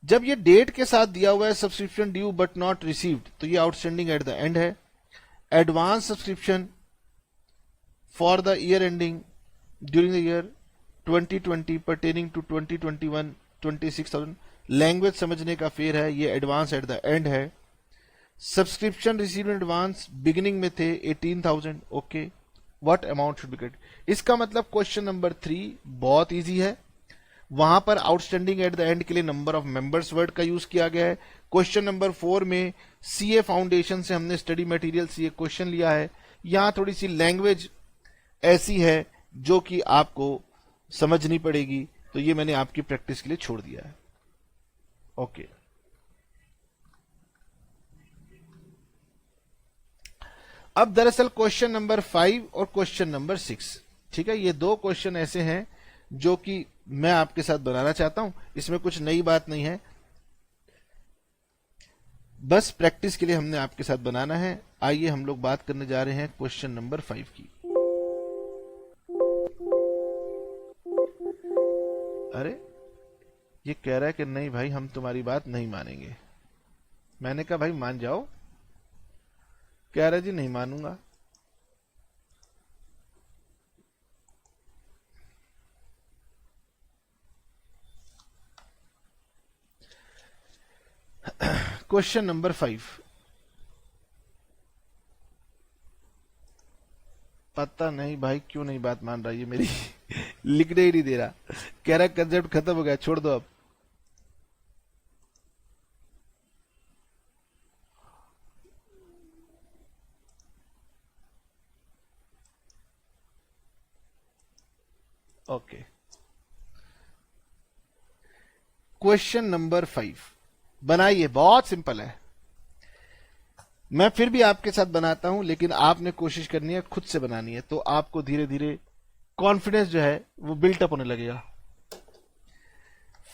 जब ये डेट के साथ दिया हुआ है subscription due but not received, तो ये आउटस्टैंडिंग एट द एंड है। Advance subscription for the year ending during the year 2020 pertaining to 2021 26,000। Language समझने का फेर है, ये एडवांस एट द एंड है। Subscription receive in advance beginning में थे 18,000। Okay, what amount should be credit. इसका मतलब क्वेश्चन नंबर 3 बहुत इजी है, वहां पर आउटस्टैंडिंग एट द एंड के लिए नंबर ऑफ मेंबर्स वर्ड का यूज किया गया है। क्वेश्चन नंबर 4 में सीए फाउंडेशन से हमने स्टडी मटेरियल से ये क्वेश्चन लिया है। यहां थोड़ी सी लैंग्वेज ऐसी है जो कि आपको समझनी पड़ेगी, तो ये मैंने आपकी प्रैक्टिस के लिए छोड़ दिया है। ओके, अब दरअसल क्वेश्चन नंबर 5 और क्वेश्चन नंबर 6, ठीक है, ये दो क्वेश्चन ऐसे हैं जो कि मैं आपके साथ बनाना चाहता हूं। इसमें कुछ नई बात नहीं है, बस प्रैक्टिस के लिए हमने आपके साथ बनाना है। आइए हम लोग बात करने जा रहे हैं क्वेश्चन नंबर 5 की। अरे, ये कह रहा है कि नहीं भाई हम तुम्हारी बात नहीं मानेंगे। मैंने कहा भाई मान जाओ, कह रहा जी नहीं मानूंगा। क्वेश्चन नंबर 5, पता नहीं भाई क्यों नहीं बात मान रहा ये मेरी लिखने ही नहीं दे रहा, कह रहा कंसेप्ट खत्म हो गया, छोड़ दो अब। ओके, क्वेश्चन नंबर 5 बनाइए, बहुत सिंपल है। मैं फिर भी आपके साथ बनाता हूं, लेकिन आपने कोशिश करनी है खुद से बनानी है, तो आपको धीरे धीरे कॉन्फिडेंस जो है वो बिल्टअप होने लगेगा।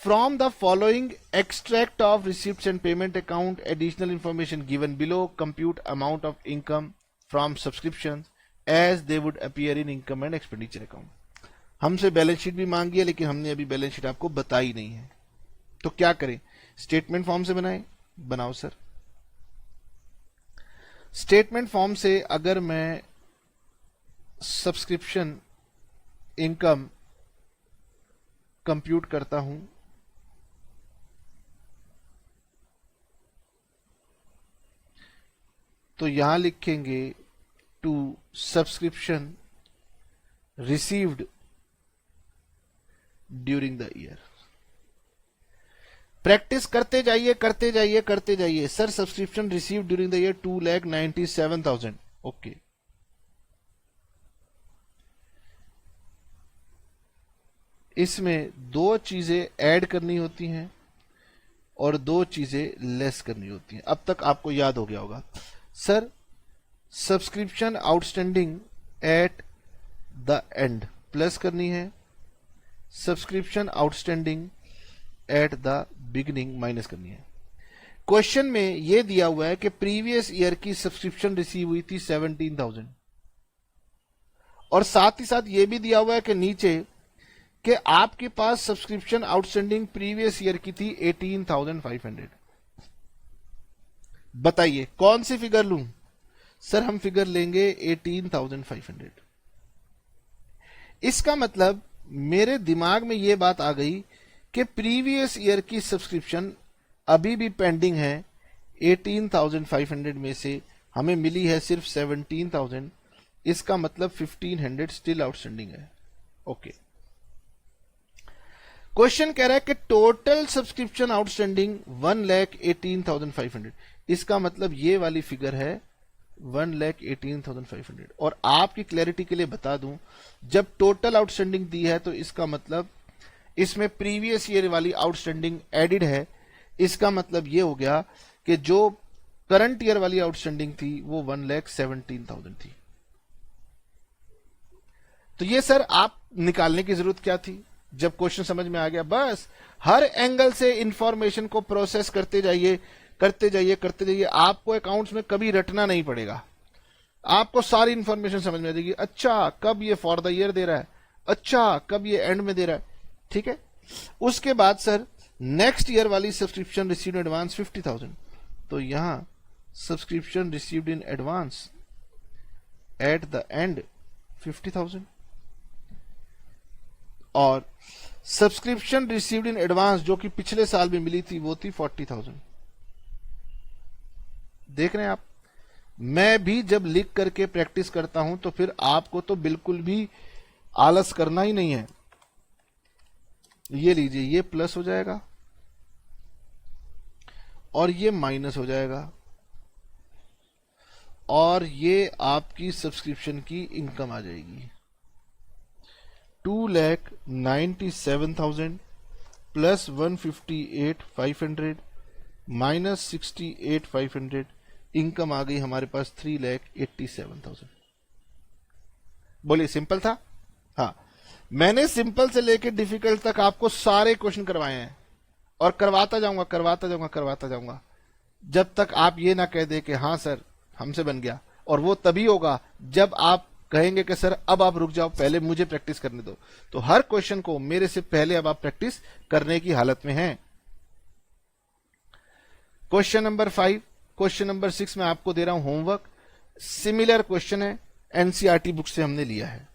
From the following extract of receipts and payment account additional information given below, compute amount of income from subscription as they would appear in income and expenditure account. हमसे बैलेंस शीट भी मांगी है, लेकिन हमने अभी balance sheet आपको बताई नहीं है, तो क्या करें, स्टेटमेंट फॉर्म से बनाएं, बनाओ सर। स्टेटमेंट फॉर्म से अगर मैं सब्सक्रिप्शन इनकम कंप्यूट करता हूं, तो यहां लिखेंगे to subscription received during the year. Practice करते जाइए करते जाइए करते जाइए। Sir subscription receive during the year 2,97,000। Okay, इसमें दो चीजें ऐड करनी होती हैं और दो चीजें लेस करनी होती हैं। अब तक आपको याद हो गया होगा। Sir subscription outstanding at the and plus करनी है, subscription outstanding at the beginning minus करनी है। क्वेश्चन में यह दिया हुआ है कि प्रीवियस ईयर की सब्सक्रिप्शन रिसीव हुई थी 17,000 और साथ ही साथ यह भी दिया हुआ है कि नीचे कि आपके पास सब्सक्रिप्शन आउटस्टैंडिंग प्रीवियस ईयर की थी 18,500। बताइए कौन सी फिगर लूं? सर हम फिगर लेंगे 18,500। इसका मतलब मेरे दिमाग में यह बात आ गई कि प्रीवियस ईयर की सब्सक्रिप्शन अभी भी पेंडिंग है। 18,500 में से हमें मिली है सिर्फ 17,000। इसका मतलब 1,500 स्टिल आउटस्टैंडिंग है। ओके, क्वेश्चन कह रहा है कि टोटल सब्सक्रिप्शन आउटस्टैंडिंग 1,18,500। इसका मतलब ये वाली फिगर है 1,18,500। और आपकी क्लैरिटी के लिए बता दूं, जब टोटल आउटस्टैंडिंग दी है तो इसका मतलब इसमें प्रीवियस ईयर वाली आउटस्टैंडिंग एडिड है। इसका मतलब ये हो गया कि जो करंट ईयर वाली आउटस्टैंडिंग थी वो 1,17,000 थी। तो ये सर आप निकालने की जरूरत क्या थी? जब क्वेश्चन समझ में आ गया, बस हर एंगल से इंफॉर्मेशन को प्रोसेस करते जाइए करते जाइए करते जाइए। आपको अकाउंट्स में कभी रटना नहीं पड़ेगा, आपको सारी इंफॉर्मेशन समझ में आ जाएगी। अच्छा कब ये फॉर द ईयर दे रहा है, अच्छा कब ये एंड में दे रहा है, ठीक है। उसके बाद सर नेक्स्ट ईयर वाली सब्सक्रिप्शन रिसीव्ड इन एडवांस 50,000। तो यहां subscription received in advance at the and 50,000 और सब्सक्रिप्शन रिसीव्ड इन एडवांस जो कि पिछले साल में मिली थी वो थी 40,000। देख रहे हैं आप, मैं भी जब लिख करके प्रैक्टिस करता हूं तो फिर आपको तो बिल्कुल भी आलस करना ही नहीं है। ये लीजिए, ये प्लस हो जाएगा और ये माइनस हो जाएगा और ये आपकी सब्सक्रिप्शन की इनकम आ जाएगी। 2,97,000 प्लस 158,500 माइनस 68,500 इनकम आ गई हमारे पास 3,87,000। बोलिए सिंपल था? हाँ, मैंने सिंपल से लेकर डिफिकल्ट तक आपको सारे क्वेश्चन करवाए हैं और करवाता जाऊंगा करवाता जाऊंगा करवाता जाऊंगा जब तक आप ये ना कह दे कि हाँ सर हमसे बन गया। और वो तभी होगा जब आप कहेंगे कि सर अब आप रुक जाओ, पहले मुझे प्रैक्टिस करने दो। तो हर क्वेश्चन को मेरे से पहले अब आप प्रैक्टिस करने की हालत में हैं। क्वेश्चन नंबर 5, क्वेश्चन नंबर 6 में आपको दे रहा हूं होमवर्क। सिमिलर क्वेश्चन है, एनसीईआरटी बुक से हमने लिया है।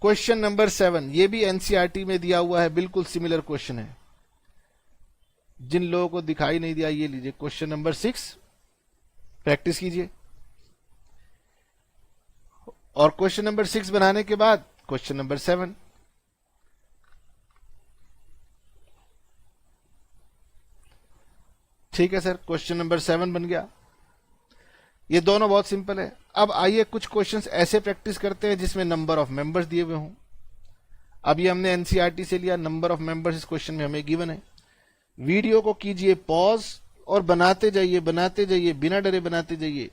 क्वेश्चन नंबर 7 ये भी एनसीईआरटी में दिया हुआ है, बिल्कुल सिमिलर क्वेश्चन है। जिन लोगों को दिखाई नहीं दिया ये लीजिए क्वेश्चन नंबर 6, प्रैक्टिस कीजिए। और क्वेश्चन नंबर 6 बनाने के बाद क्वेश्चन नंबर 7। ठीक है सर, क्वेश्चन नंबर 7 बन गया। ये दोनों बहुत सिंपल है। अब आइए कुछ क्वेश्चंस ऐसे प्रैक्टिस करते हैं जिसमें नंबर ऑफ मेंबर्स दिए हुए हों। अब ये हमने एनसीईआरटी से लिया, नंबर ऑफ मेंबर्स इस क्वेश्चन में हमें गिवन है। वीडियो को कीजिए पॉज और बनाते जाइए बिना डरे बनाते जाइए।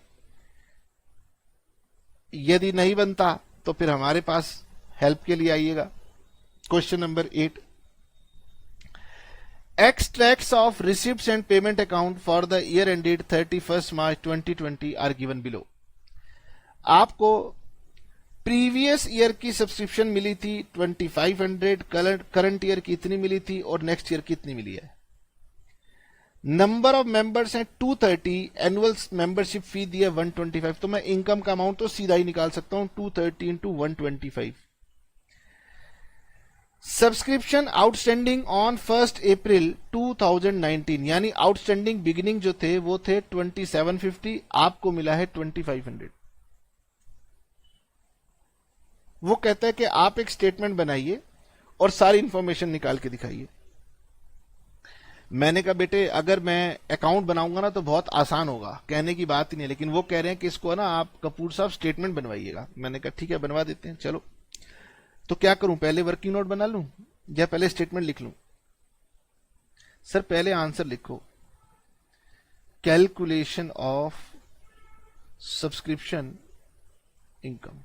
यदि नहीं बनता तो फिर हमारे पास हेल्प के लिए आइएगा। Question number 8, extracts of receipts and payment account for the year ended 31st March 2020 are given below। आपको प्रीवियस ईयर की सब्सक्रिप्शन मिली थी 2500, करंट ईयर की इतनी मिली थी और नेक्स्ट ईयर की इतनी मिली है। नंबर ऑफ मेंबर्स हैं 230, एनुअल मेंबरशिप फी दी है 125, तो मैं इनकम का अमाउंट तो सीधा ही निकाल सकता हूं 230 इंटू 125। सब्सक्रिप्शन आउटस्टैंडिंग ऑन 1 अप्रैल 2019, यानी आउटस्टैंडिंग बिगिनिंग जो थे वो थे 2750, आपको मिला है 2500। वो कहता है कि आप एक स्टेटमेंट बनाइए और सारी इंफॉर्मेशन निकाल के दिखाइए। मैंने कहा बेटे अगर मैं अकाउंट बनाऊंगा ना तो बहुत आसान होगा, कहने की बात ही नहीं, लेकिन वो कह रहे हैं कि इसको ना आप कपूर साहब स्टेटमेंट बनवाइएगा। मैंने कहा ठीक है बनवा देते हैं, चलो। तो क्या करूं, पहले वर्किंग नोट बना लूं या पहले स्टेटमेंट लिख लूं? सर पहले आंसर लिखो, कैलकुलेशन ऑफ सब्सक्रिप्शन इनकम।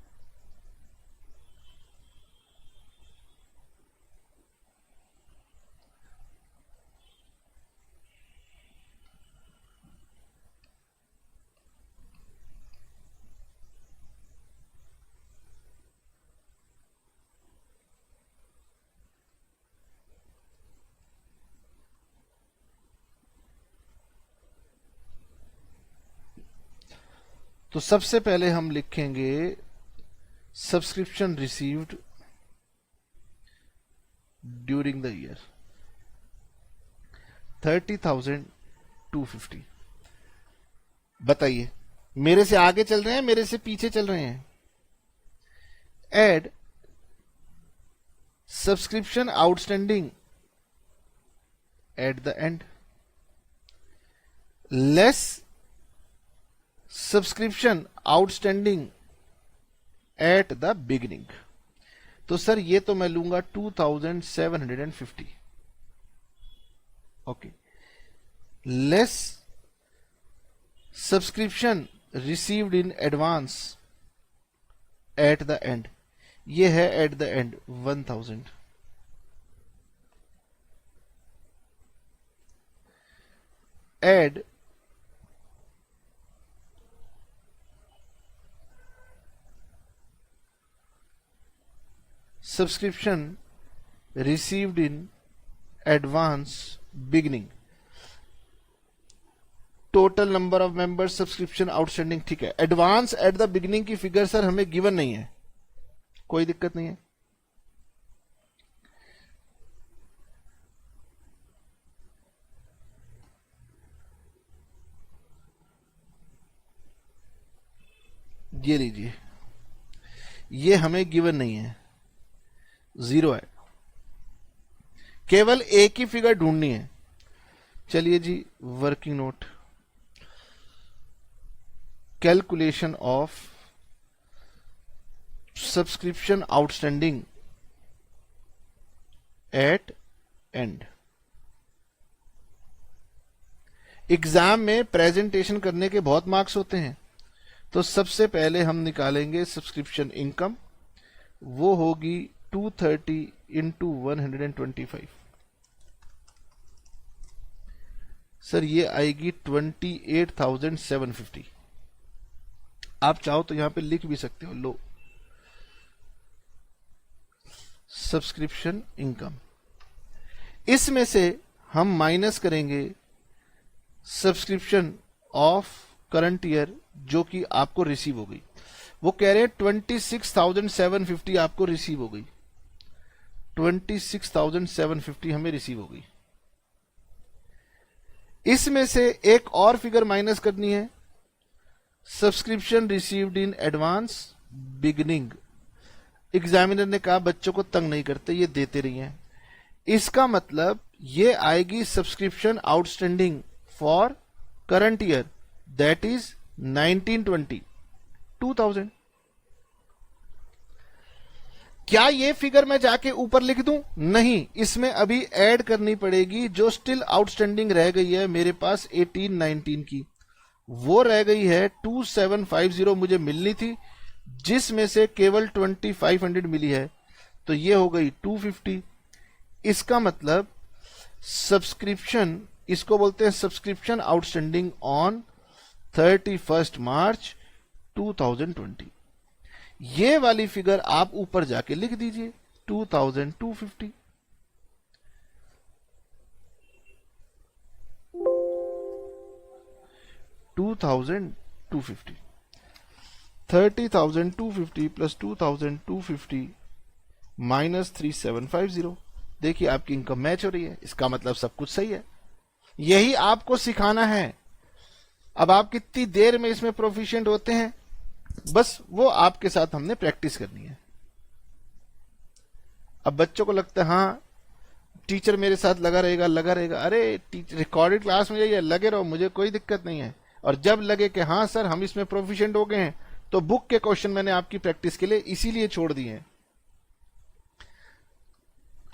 तो सबसे पहले हम लिखेंगे subscription received during the year 30,250। बताइए मेरे से आगे चल रहे हैं मेरे से पीछे चल रहे हैं? Add subscription outstanding at the end less subscription outstanding at the beginning. तो सर ये तो मैं लूंगा 2750, okay, less subscription received in advance at the end, ये है at the end 1000। Add subscription received in advance beginning, total number of members subscription outstanding. ठीक है, advance at the beginning की फिगर सर हमें गिवन नहीं है, कोई दिक्कत नहीं है। ये लीजिए, ये हमें गिवन नहीं है, 0 है, केवल एक ही फिगर ढूंढनी है। चलिए जी, working note, calculation of subscription outstanding at end. Exam में प्रेजेंटेशन करने के बहुत मार्क्स होते हैं, तो सबसे पहले हम निकालेंगे सब्सक्रिप्शन इनकम, वो होगी 230 इंटू 125। सर ये आएगी 28,750। आप चाहो तो यहां पे लिख भी सकते हो, लो सब्सक्रिप्शन इनकम। इसमें से हम माइनस करेंगे सब्सक्रिप्शन ऑफ करंट ईयर जो कि आपको रिसीव हो गई। वो कह रहे हैं 26,750 आपको रिसीव हो गई, 26,750 हमें रिसीव हो गई। इसमें से एक और फिगर माइनस करनी है, subscription received in advance beginning. Examiner ने कहा बच्चों को तंग नहीं करते, ये देते रही हैं। इसका मतलब ये आएगी subscription outstanding for current year, that is 1920, 2000। क्या ये फिगर मैं जाके ऊपर लिख दूं? नहीं, इसमें अभी ऐड करनी पड़ेगी जो स्टिल आउटस्टैंडिंग रह गई है मेरे पास 18-19 की, वो रह गई है 2750 मुझे मिलनी थी, जिसमें से केवल 2500 मिली है, तो ये हो गई 250। इसका मतलब सब्सक्रिप्शन, इसको बोलते हैं सब्सक्रिप्शन आउटस्टैंडिंग ऑन 31 मार्च 2020। ये वाली फिगर आप ऊपर जाके लिख दीजिए 2250। $2,250 $30,250 प्लस 2,250 माइनस 3,750। देखिए आपकी इनकम मैच हो रही है, इसका मतलब सब कुछ सही है। यही आपको सिखाना है। अब आप कितनी देर में इसमें प्रोफिशिएंट होते हैं, बस वो आपके साथ हमने प्रैक्टिस करनी है। अब बच्चों को लगता है हाँ टीचर मेरे साथ लगा रहेगा। अरे रिकॉर्डेड क्लास में जाइए, लगे रहो, मुझे कोई दिक्कत नहीं है। और जब लगे कि हाँ सर हम इसमें प्रोफिशिएंट हो गए हैं, तो बुक के क्वेश्चन मैंने आपकी प्रैक्टिस के लिए इसीलिए छोड़ दिए हैं।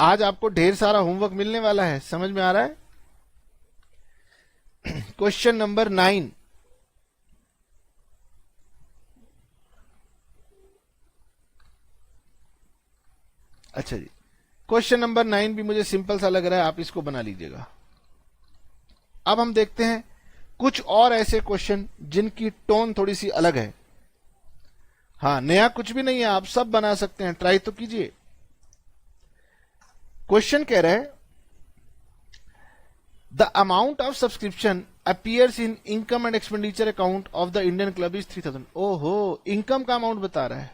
आज आपको ढेर सारा होमवर्क मिलने वाला है, समझ में आ रहा है? Question number 9। अच्छा जी, क्वेश्चन नंबर 9 भी मुझे सिंपल सा लग रहा है, आप इसको बना लीजिएगा। अब हम देखते हैं कुछ और ऐसे क्वेश्चन जिनकी टोन थोड़ी सी अलग है। हाँ, नया कुछ भी नहीं है, आप सब बना सकते हैं, ट्राई तो कीजिए। क्वेश्चन कह रहा है the amount of subscription appears in income and expenditure account of the Indian club is 3000। ओहो, इनकम का अमाउंट बता रहा है।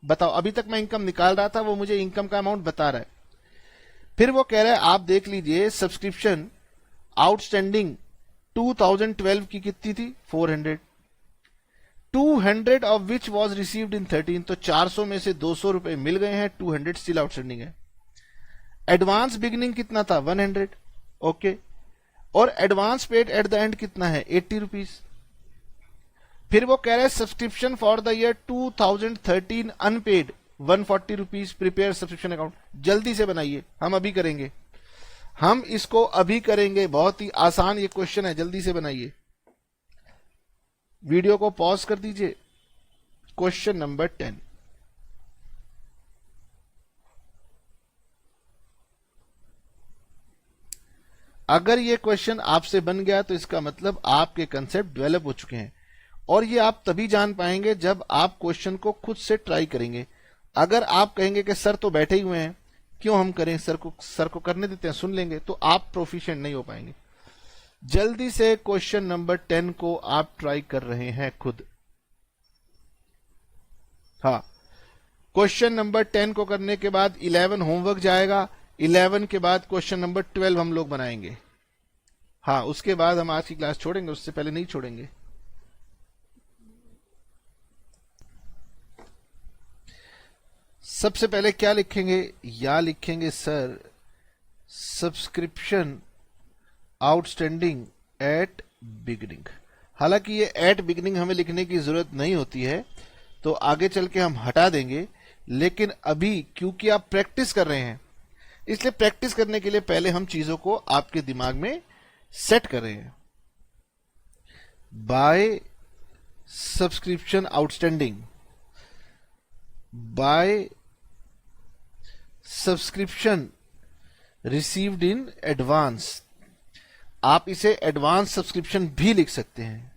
बताओ, अभी तक मैं इनकम निकाल रहा था, वो मुझे इनकम का अमाउंट बता रहा है। फिर वो कह रहा है आप देख लीजिए सब्सक्रिप्शन आउटस्टैंडिंग 2012 की कितनी थी, 400, 200 of which was received in 13। तो 400 में से 200 रुपए मिल गए हैं, 200 स्टिल आउटस्टैंडिंग है। एडवांस बिगिनिंग कितना था, 100, ओके। और advance paid at the end कितना है, 80 रुपीज। फिर वो कह रहे हैं subscription for the year 2013 unpaid 140 rupees, prepare subscription account. जल्दी से बनाइए, हम अभी करेंगे, हम इसको अभी करेंगे। बहुत ही आसान ये क्वेश्चन है, जल्दी से बनाइए। वीडियो को पॉज कर दीजिए। Question number 10। अगर ये क्वेश्चन आपसे बन गया तो इसका मतलब आपके कंसेप्ट डेवलप हो चुके हैं, और ये आप तभी जान पाएंगे जब आप क्वेश्चन को खुद से ट्राई करेंगे। अगर आप कहेंगे कि सर तो बैठे ही हुए हैं, क्यों हम करें, सर को करने देते हैं, सुन लेंगे, तो आप प्रोफिशिएंट नहीं हो पाएंगे। जल्दी से क्वेश्चन नंबर 10 को आप ट्राई कर रहे हैं खुद। हाँ, क्वेश्चन नंबर 10 को करने के बाद 11 होमवर्क जाएगा। 11 के बाद क्वेश्चन नंबर 12 हम लोग बनाएंगे। हाँ, उसके बाद हम आज की क्लास छोड़ेंगे, उससे पहले नहीं छोड़ेंगे। सबसे पहले क्या लिखेंगे, या लिखेंगे sir subscription outstanding at beginning. हालांकि ये एट बिगिनिंग हमें लिखने की जरूरत नहीं होती है, तो आगे चल के हम हटा देंगे। लेकिन अभी क्योंकि आप प्रैक्टिस कर रहे हैं, इसलिए प्रैक्टिस करने के लिए पहले हम चीजों को आपके दिमाग में सेट कर रहे हैं। By subscription outstanding, by subscription received in advance. आप इसे एडवांस सब्सक्रिप्शन भी लिख सकते हैं,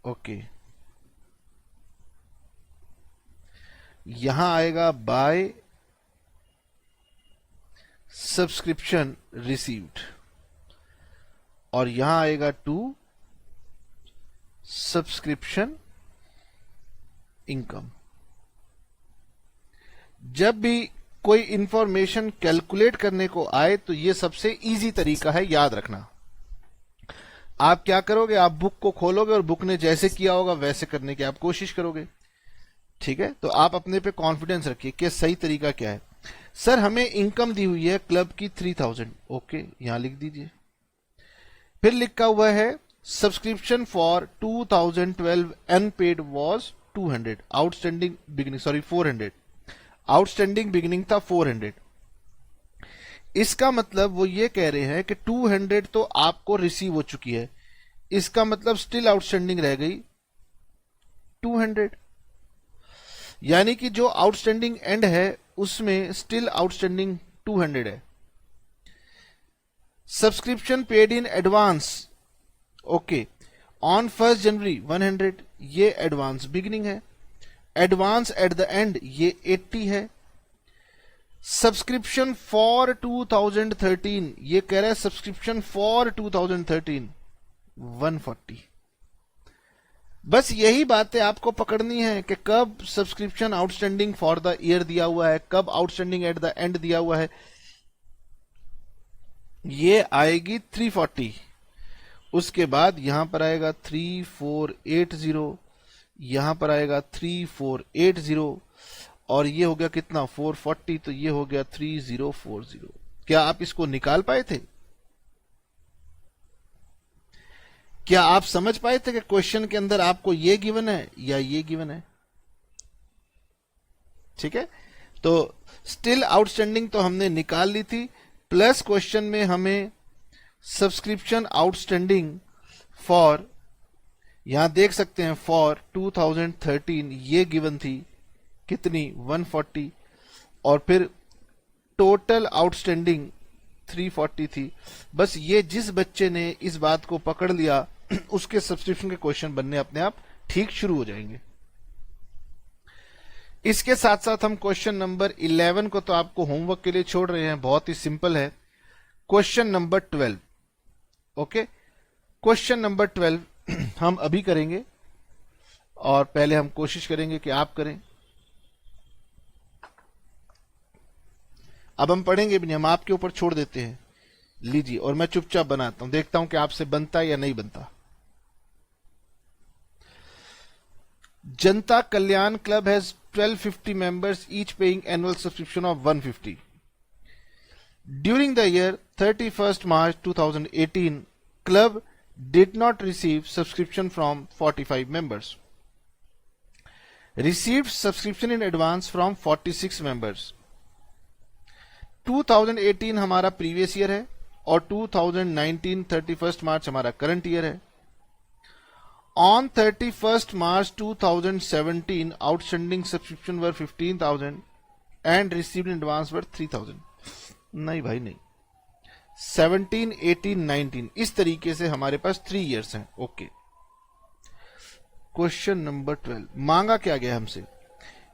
ओके। यहां आएगा बाय सब्सक्रिप्शन रिसीव्ड, और यहां आएगा टू सब्सक्रिप्शन इनकम। जब भी कोई इंफॉर्मेशन कैलकुलेट करने को आए तो यह सबसे इजी तरीका है, याद रखना। आप क्या करोगे, आप बुक को खोलोगे और बुक ने जैसे किया होगा वैसे करने की आप कोशिश करोगे, ठीक है। तो आप अपने पे कॉन्फिडेंस रखिए कि सही तरीका क्या है। सर हमें इनकम दी हुई है क्लब की 3000, ओके, यहां लिख दीजिए। फिर लिखा हुआ है subscription for 2012 unpaid was 200, outstanding beginning, sorry 400, outstanding beginning था 400। इसका मतलब वो ये कह रहे हैं कि 200 तो आपको रिसीव हो चुकी है, इसका मतलब स्टिल आउटस्टैंडिंग रह गई 200। यानी कि जो आउटस्टैंडिंग एंड है उसमें स्टिल आउटस्टैंडिंग 200 है। Subscription paid in advance, okay, on 1 जनवरी 100, ये एडवांस बिगिनिंग है। एडवांस एट द एंड ये 80 है। सब्सक्रिप्शन फॉर 2013, ये कह रहा है सब्सक्रिप्शन फॉर 2013 140। बस यही बातें आपको पकड़नी है कि कब subscription outstanding for the year दिया हुआ है, कब आउटस्टैंडिंग एट द एंड दिया हुआ है। ये आएगी 340, उसके बाद यहां पर आएगा 3480, यहां पर आएगा 3480, और ये हो गया कितना 440, तो ये हो गया 3040। क्या आप इसको निकाल पाए थे? क्या आप समझ पाए थे कि क्वेश्चन के अंदर आपको ये गिवन है या ये गिवन है? ठीक है, तो स्टिल आउटस्टैंडिंग तो हमने निकाल ली थी, प्लस क्वेश्चन में हमें सब्सक्रिप्शन आउटस्टैंडिंग फॉर, यहां देख सकते हैं फॉर 2013 ये गिवन थी कितनी 140, और फिर टोटल आउटस्टैंडिंग 340 थी। बस ये जिस बच्चे ने इस बात को पकड़ लिया उसके सब्सक्रिप्शन के क्वेश्चन बनने अपने आप ठीक शुरू हो जाएंगे। इसके साथ साथ हम क्वेश्चन नंबर 11 को तो आपको होमवर्क के लिए छोड़ रहे हैं, बहुत ही सिंपल है। Question number 12, okay, question number 12 हम अभी करेंगे, और पहले हम कोशिश करेंगे कि आप करें। अब हम पढ़ेंगे भी नहीं, हम आपके ऊपर छोड़ देते हैं। लीजिए, और मैं चुपचाप बनाता हूं, देखता हूं कि आपसे बनता है या नहीं बनता। जनता कल्याण club has 1250 members, each paying annual subscription of 150. During the year 31st March 2018, club did not receive subscription from 45 members. Received subscription in advance from 46 members. 2018 हमारा प्रीवियस ईयर है और 2019 31st मार्च हमारा करंट ईयर है। On 31st March 2017, outstanding subscription were 15,000 and received in advance were 3,000. नहीं भाई नहीं, 17, 18, 19 इस तरीके से हमारे पास 3 इयर्स हैं। ओके, क्वेश्चन नंबर 12 मांगा क्या गया हमसे?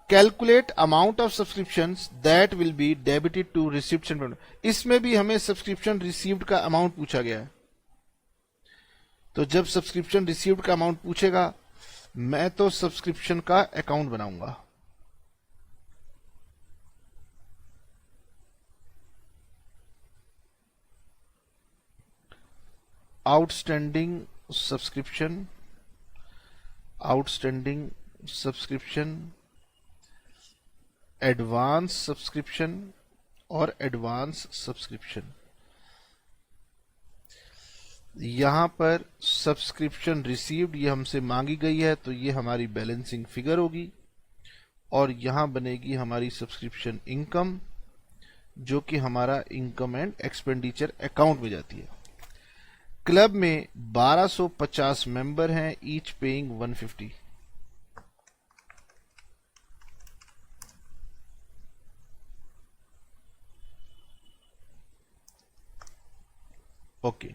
Calculate amount of subscription that will be debited to receipt. इसमें भी हमें सब्सक्रिप्शन रिसीव्ड का अमाउंट पूछा गया है। तो जब सब्सक्रिप्शन रिसीव्ड का अमाउंट पूछेगा, मैं तो सब्सक्रिप्शन का अकाउंट बनाऊंगा। Outstanding subscription, outstanding subscription, advance subscription और एडवांस सब्सक्रिप्शन। यहां पर सब्सक्रिप्शन रिसीव्ड ये हमसे मांगी गई है, तो ये हमारी बैलेंसिंग फिगर होगी, और यहां बनेगी हमारी सब्सक्रिप्शन इनकम, जो कि हमारा इनकम एंड एक्सपेंडिचर अकाउंट में जाती है। क्लब में 1250 मेंबर हैं, each paying 150। Okay,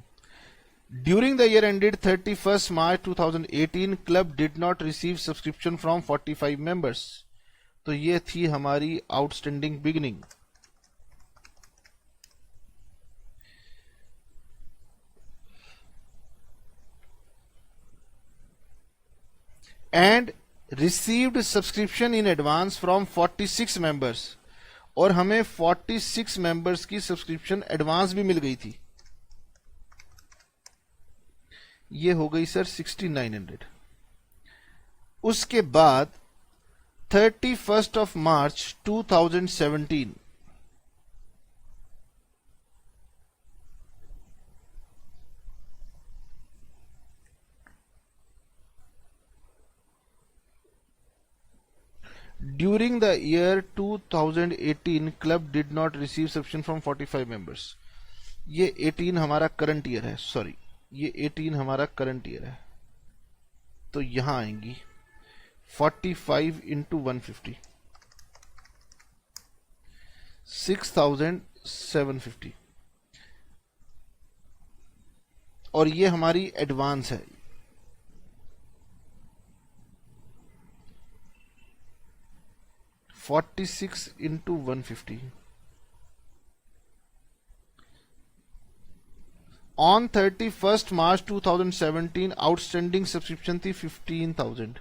During the year ended 31st March 2018, club did not receive subscription from 45 members. तो ये थी हमारी outstanding beginning. And received subscription in advance from 46 members. और हमें 46 members की subscription advance भी मिल गई थी। ये हो गई सर 6900। उसके बाद 31st of March 2017, during the year 2018 club did not receive subscription from 45 members. ये 18 हमारा करंट ईयर है, सॉरी ये 18 हमारा करंट ईयर है, तो यहां आएंगी 45 इंटू 150, 6750, और ये हमारी एडवांस है, 46 into 150। On 31 March 2017 outstanding subscription थी 15,000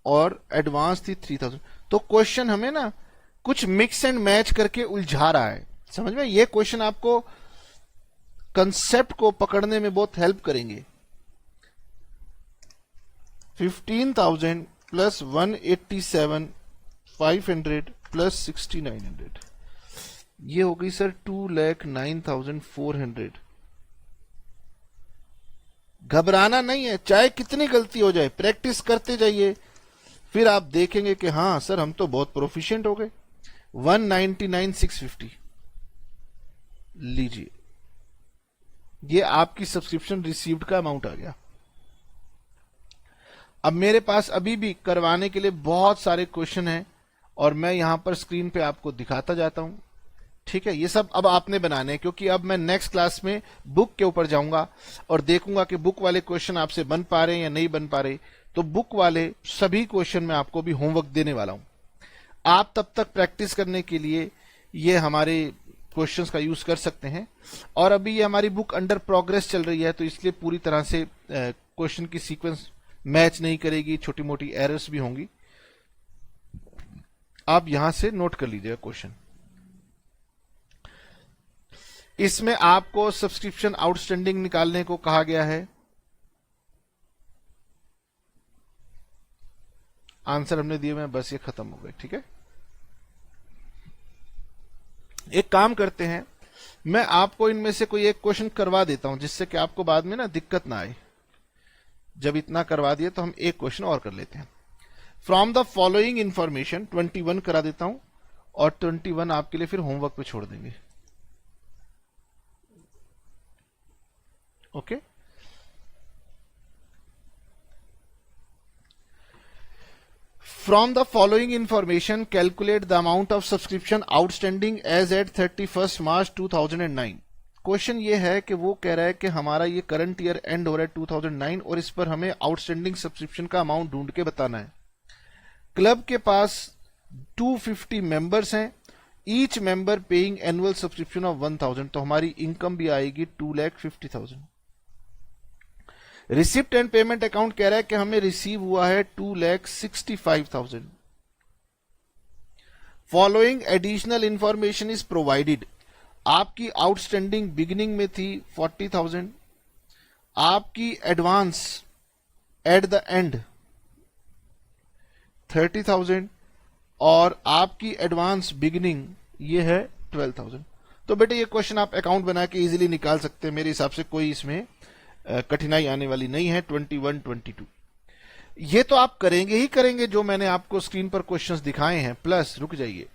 और एडवांस थी 3,000। तो क्वेश्चन हमें ना कुछ मिक्स एंड मैच करके उलझा रहा है, समझ में? ये क्वेश्चन आपको कंसेप्ट को पकड़ने में बहुत हेल्प करेंगे। 15,000 प्लस 187,500 प्लस 6,900, ये हो गई सर 2,09,400। घबराना नहीं है, चाहे कितनी गलती हो जाए, प्रैक्टिस करते जाइए, फिर आप देखेंगे कि हाँ सर हम तो बहुत प्रोफिशिएंट हो गए। 199,650 लीजिए, ये आपकी सब्सक्रिप्शन रिसीव्ड का अमाउंट आ गया। अब मेरे पास अभी भी करवाने के लिए बहुत सारे क्वेश्चन हैं और मैं यहां पर स्क्रीन पे आपको दिखाता जाता हूं, ठीक है? ये सब अब आपने बनाने हैं, क्योंकि अब मैं नेक्स्ट क्लास में बुक के ऊपर जाऊंगा और देखूंगा कि बुक वाले क्वेश्चन आपसे बन पा रहे हैं या नहीं बन पा रहे। तो बुक वाले सभी क्वेश्चन में आपको भी होमवर्क देने वाला हूं। आप तब तक प्रैक्टिस करने के लिए ये हमारे क्वेश्चंस का यूज कर सकते हैं। और अभी ये हमारी बुक अंडर प्रोग्रेस चल रही है, तो इसलिए पूरी तरह से क्वेश्चन की सीक्वेंस मैच नहीं करेगी, छोटी मोटी एरर्स भी होंगी। आप यहां से नोट कर लीजिएगा क्वेश्चन। इसमें आपको सब्सक्रिप्शन आउटस्टैंडिंग निकालने को कहा गया है। आंसर हमने दिए हैं, बस ये खत्म हो गए, ठीक है? एक काम करते हैं, मैं आपको इनमें से कोई एक क्वेश्चन करवा देता हूं, जिससे कि आपको बाद में ना दिक्कत ना आए। जब इतना करवा दिए तो हम एक क्वेश्चन और कर लेते हैं। फ्रॉम द फॉलोइंग इंफॉर्मेशन 21 करा देता हूं और 21 आपके लिए फिर होमवर्क पे छोड़ देंगे। Okay, From the following information, calculate the amount of subscription outstanding as at 31st March 2009। Question ये है कि वो कह रहा है कि हमारा ये करंट ईयर एंड हो रहा है 2009 और इस पर हमें आउटस्टैंडिंग सब्सक्रिप्शन का अमाउंट ढूंढ के बताना है। क्लब के पास 250 मेंबर्स हैं, each member paying annual subscription of 1,000, तो हमारी इनकम भी आएगी 2,50,000। रिसिप्ट एंड पेमेंट अकाउंट कह रहा है कि हमें रिसीव हुआ है 2,65,000। Following additional information is provided. आपकी आउटस्टैंडिंग बिगिनिंग में थी 40,000, आपकी एडवांस एट द एंड 30,000 और आपकी एडवांस बिगिनिंग ये है 12,000। तो बेटे ये क्वेश्चन आप अकाउंट बना के इजीली निकाल सकते हैं, मेरे हिसाब से कोई इसमें कठिनाई आने वाली नहीं है। 21, 22 ये तो आप करेंगे ही करेंगे, जो मैंने आपको स्क्रीन पर क्वेश्चंस दिखाए हैं। प्लस रुक जाइए,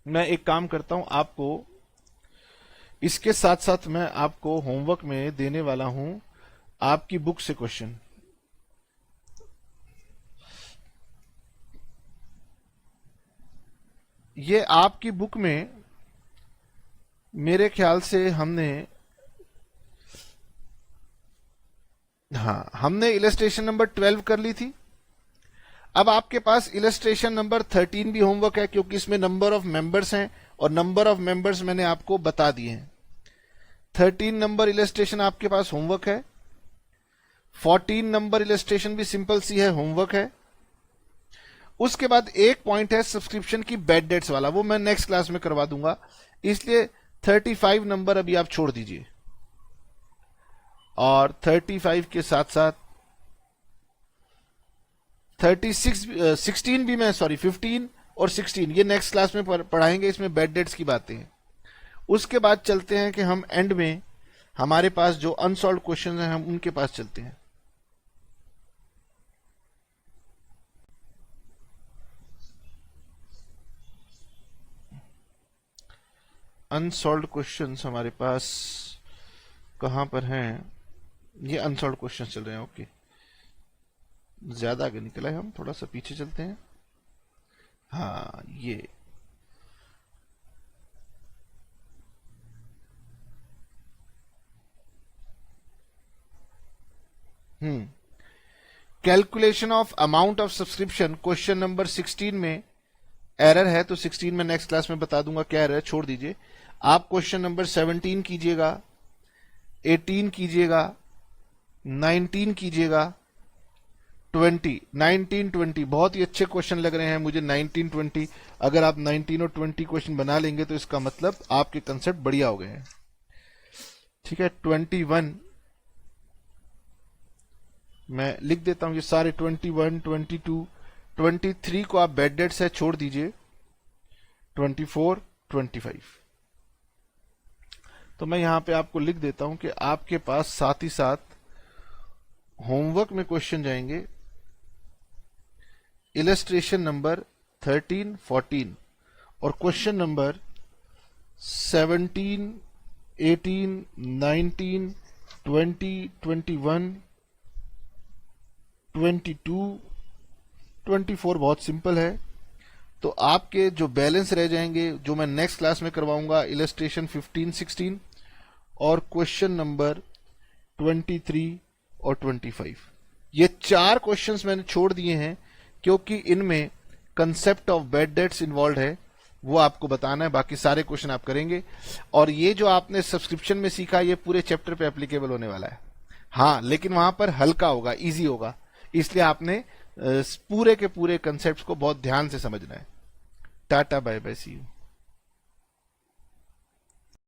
मैं एक काम करता हूं, आपको इसके साथ साथ मैं आपको होमवर्क में देने वाला हूं आपकी बुक से क्वेश्चन। ये आपकी बुक में मेरे ख्याल से हमने इलस्ट्रेशन नंबर 12 कर ली थी। अब आपके पास इलस्ट्रेशन नंबर 13 भी होमवर्क है, क्योंकि इसमें नंबर ऑफ मेंबर्स हैं और नंबर ऑफ मेंबर्स मैंने आपको बता दिए हैं। 13 नंबर इलस्ट्रेशन आपके पास होमवर्क है। 14 नंबर इलस्ट्रेशन भी सिंपल सी है, होमवर्क है। उसके बाद एक पॉइंट है सब्सक्रिप्शन की बैड डेट्स वाला, वो मैं नेक्स्ट क्लास में करवा दूंगा, इसलिए 35 नंबर अभी आप छोड़ दीजिए। और 35 के साथ साथ 16 भी, मैं सॉरी 15 और 16 ये नेक्स्ट क्लास में पढ़ाएंगे, इसमें बैड डेट्स की बातें हैं। उसके बाद चलते हैं कि हम एंड में हमारे पास जो अनसॉल्व क्वेश्चन हैं हम उनके पास चलते हैं। अनसॉल्व क्वेश्चंस हमारे पास कहां पर हैं? ये अनसॉल्व क्वेश्चंस चल रहे हैं। ओके, ज्यादा आगे निकला है, हम थोड़ा सा पीछे चलते हैं। हाँ, ये calculation of amount of subscription question number 16 में एरर है, तो 16 में नेक्स्ट क्लास में बता दूंगा क्या एरर है, छोड़ दीजिए। आप क्वेश्चन नंबर 17 कीजिएगा, 18 कीजिएगा, 19 कीजिएगा, 20, 19, 20 बहुत ही अच्छे क्वेश्चन लग रहे हैं मुझे। 19, 20 अगर आप 19 और 20 क्वेश्चन बना लेंगे तो इसका मतलब आपके कंसेप्ट बढ़िया हो गए हैं। ठीक है, 21 मैं लिख देता हूं ये सारे 21, 22, 23 को आप बेड डेट्स है छोड़ दीजिए, 24, 25। तो मैं यहां पे आपको लिख देता हूं कि आपके पास साथ ही साथ होमवर्क में क्वेश्चन जाएंगे इलस्ट्रेशन नंबर 13, 14 और क्वेश्चन नंबर 17, 18, 19, 20, 21, 22, 24 बहुत सिंपल है। तो आपके जो बैलेंस रह जाएंगे, जो मैं नेक्स्ट क्लास में करवाऊंगा, इलस्ट्रेशन 15, 16 और क्वेश्चन नंबर 23 और 25। ये 4 क्वेश्चंस मैंने छोड़ दिए हैं क्योंकि इनमें concept of bad debts involve है, वो आपको बताना है, बाकी सारे क्वेश्चन आप करेंगे। और ये जो आपने सब्सक्रिप्शन में सीखा ये पूरे चैप्टर पे एप्लीकेबल होने वाला है। हाँ, लेकिन वहां पर हल्का होगा, इजी होगा, इसलिए आपने पूरे के पूरे कंसेप्ट्स को बहुत ध्यान से समझना है। Tata, bye bye, see you.